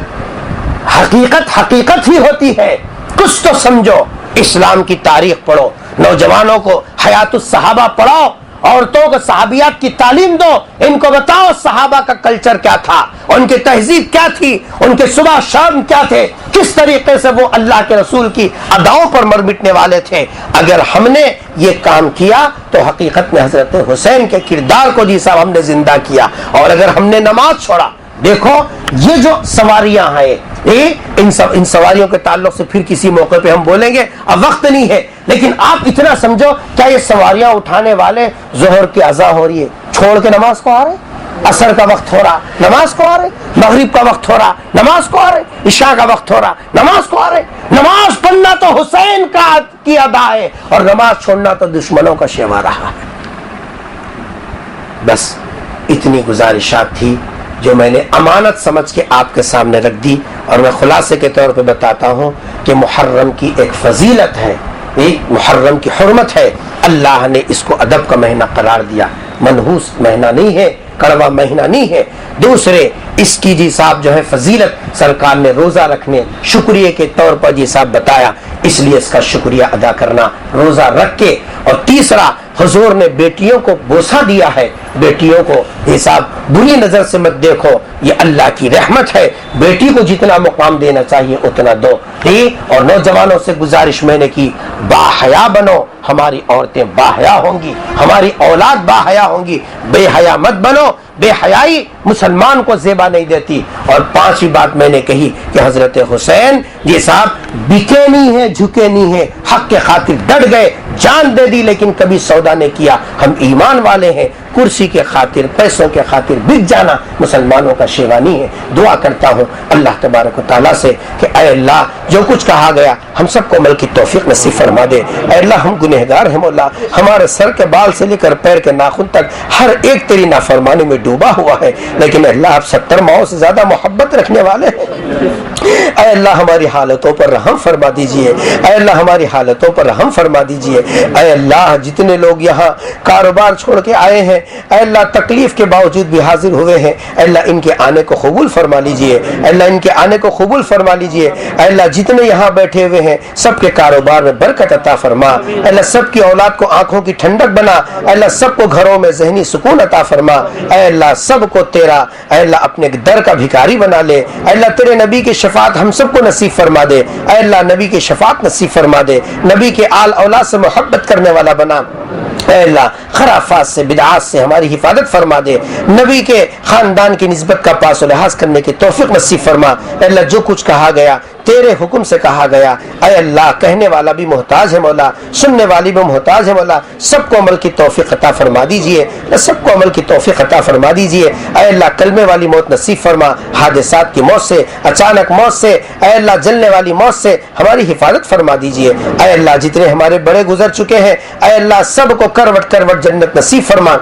ही होती है। कुछ तो समझो, इस्लाम की तारीख पढ़ो, नौजवानों को हयातुस सहाबा पढ़ाओ, औरतों को सहाबियात की तालीम दो, इनको बताओ सहाबा का कल्चर क्या था, उनकी तहजीब क्या थी, उनके सुबह शाम क्या थे, किस तरीके से वो अल्लाह के रसूल की अदाओं पर मर मिटने वाले थे। अगर हमने ये काम किया तो हकीकत में हजरत हुसैन के किरदार को जी साहब हमने जिंदा किया। और अगर हमने नमाज छोड़ा, देखो ये जो सवारियां हैं, इन सवारियों के ताल्लुक से फिर किसी मौके पे हम बोलेंगे, अब वक्त नहीं है। लेकिन आप इतना समझो, क्या ये सवारियां उठाने वाले जोहर की अज़ा हो रही है, छोड़ के नमाज को आ रहे, असर का वक्त हो रहा नमाज को आ रहे, मगरिब का वक्त हो रहा नमाज को आ रहे, इशा का वक्त हो रहा नमाज को आ रहे। नमाज पढ़ना तो हुसैन की अदा है और नमाज छोड़ना तो दुश्मनों का शेवा रहा है। बस इतनी गुजारिशात थी जो मैंने अमानत समझ के आपके सामने रख दी। और मैं खुलासे के तौर पे बताता हूँ कि मुहर्रम की एक फजीलत है, एक मुहर्रम की हुर्मत है, अल्लाह ने इसको अदब का महीना करार दिया, मनहूस महीना नहीं है, कड़वा महीना नहीं है। दूसरे, इसकी जी साहब जो है फजीलत सरकार ने रोजा रखने शुक्रिया के तौर पर जी साहब बताया, इसलिए इसका शुक्रिया अदा करना रोजा रख के। और तीसरा, हुजूर ने बेटियों को बोसा दिया है, बेटियों को ये साहब बुरी नजर से मत देखो, ये अल्लाह की रहमत है, बेटी को जितना मुकाम देना चाहिए उतना दो। ठीक, और नौजवानों से गुजारिश मैंने की, बाहया बनो, हमारी औरतें बाहया होंगी, हमारी औलाद बाहया होंगी, बेहया मत बनो, बेहयाई मुसलमान को ज़ेबा नहीं देती। और पांचवी बात मैंने कही कि हजरत हुसैन ये साहब बिके नहीं है, झुके नहीं है, हक के खातिर डट गए, जान दे दी, लेकिन कभी सौदा नहीं किया। हम ईमान वाले हैं, कुर्सी के खातिर पैसों के खातिर बिक जाना मुसलमानों का शेवा नहीं है। दुआ करता हूँ अल्लाह तबारक व तआला से कि ऐ अल्लाह जो कुछ कहा गया हम सबको अमल की तौफीक नसीब फरमा दे। ऐ अल्लाह हम गुनहगार हैं मौला, हमारे सर के बाल से लेकर पैर के नाखून तक हर एक तेरी नाफरमानी में डूबा हुआ है, लेकिन अल्लाह आप 70 माओं से ज्यादा मोहब्बत रखने वाले हैं। ऐ अल्लाह हमारी हालतों पर रहम फरमा दीजिए, ऐ अल्लाह हमारी हालतों पर रहम फरमा दीजिए। ऐ अल्लाह जितने लोग यहाँ कारोबार छोड़ के आए हैं, ऐ अल्लाह तकलीफ के बावजूद भी हाजिर हुए हैं, ऐ अल्लाह इनके आने को कबूल फरमा लीजिए, ऐ अल्लाह इनके आने को कबूल फरमा लीजिए। ऐ अल्लाह जितने यहाँ बैठे हुए हैं सबके कारोबार में बरकत अता फरमा, ऐ अल्लाह सबकी औलाद को आंखों की ठंडक बना, ऐ अल्लाह सबको घरों में ज़हनी सुकून अता फरमा। ऐ अल्लाह सबको तेरा ऐ अल्लाह अपने दर का भिखारी बना ले। ऐ अल्लाह तेरे नबी की शफात हम सबको नसीब फरमा दे। ऐ अल्लाह नबी की शफात नसीब फरमा दे, नबी के आल औलाद से मोहब्बत करने वाला बना। ऐ अल्लाह खराफात से बिदआत से हमारी हिफाजत फरमा दे, नबी के खानदान की निस्बत का पास लिहाज करने की तौफीक नसीब फरमा। ऐ अल्लाह जो कुछ कहा गया तेरे हुक्म से कहा गया, ऐ अल्लाह कहने वाला भी मोहताज है मौला, सुनने वाली भी मोहताज है मौला, सबको अमल की तौफीक अता फरमा दीजिए, सबको अमल की तौफीक अता फरमा दीजिए। ऐ अल्लाह कलमे वाली मौत नसीब फरमा, हादिसात की मौत से, अचानक मौत से, ऐ अल्लाह जलने वाली मौत से हमारी हिफाजत फरमा दीजिए। ऐ अल्लाह जितने हमारे बड़े गुजर चुके हैं, ऐ अल्लाह सबको करवट करवट जन्नत नसीब फरमा।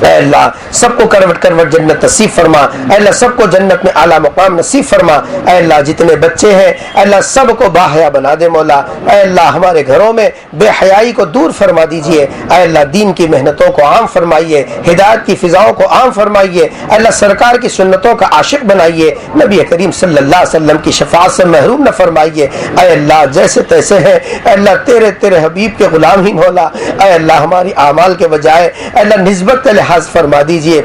ऐ अल्लाह सबको करवट करवट जन्नत नसीब फरमा। ऐ अल्लाह सबको जन्नत में आला मुकाम नसीब फरमा। ऐ अल्लाह जितने बच्चे हैं अल्लाह सबको बाहया बना दे मौला। ऐ अल्लाह हमारे घरों में बेहयाई को दूर फरमा दीजिए। ऐ अल्लाह दीन की मेहनतों को आम फरमाइए, हिदायत की फिजाओं को आम फरमाइए। अल्लाह सरकार की सुन्नतों का आशिक बनाइए, नबी करीम सल्लल्लाहु अलैहि वसल्लम की शफाअत से महरूम न फरमाइए। ऐ अल्लाह जैसे तैसे हैं अल्लाह तेरे हबीब के गुलाम ही मौला। ऐ अल्लाह हमारी आमाल के बजाय अल्लाह निस्बत का लिहाज फरमा दीजिए।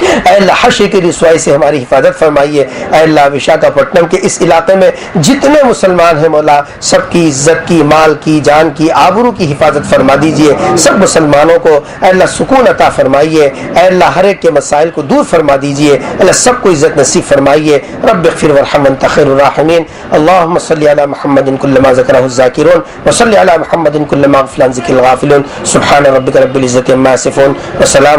ऐ अल्लाह हश्र की रिसवाई से हमारी हिफाजत फरमाइए। ऐ अल्लाह विशाखापट्टनम के इस इलाके में जितने मुसलमान हैं मौला सबकी इज्जत की, माल की, जान की, आबरू की हिफाजत फरमा दीजिए। सब मुसलमानों को अल्लाह सुकून अता फरमाइए। ऐ अल्लाह हर एक के मसाइल को दूर फरमा दीजिए। अल्लाह सबको इज्जत नसीब फरमाइए। रब्बिग़फिर वरहम वअन्त खैरुर राहिमीन। अल्लाहुम्मा सल्लि अला मुहम्मदिन कुल्लमा ज़करहु ज़ाकिरून व सल्लि अला मुहम्मदिन कुल्लमा ग़फ़िला ज़िक्रिल गाफ़िलून। सुब्हान रब्बिका रब्बिल इज़्ज़ति अम्मा यसिफ़ून व सलाम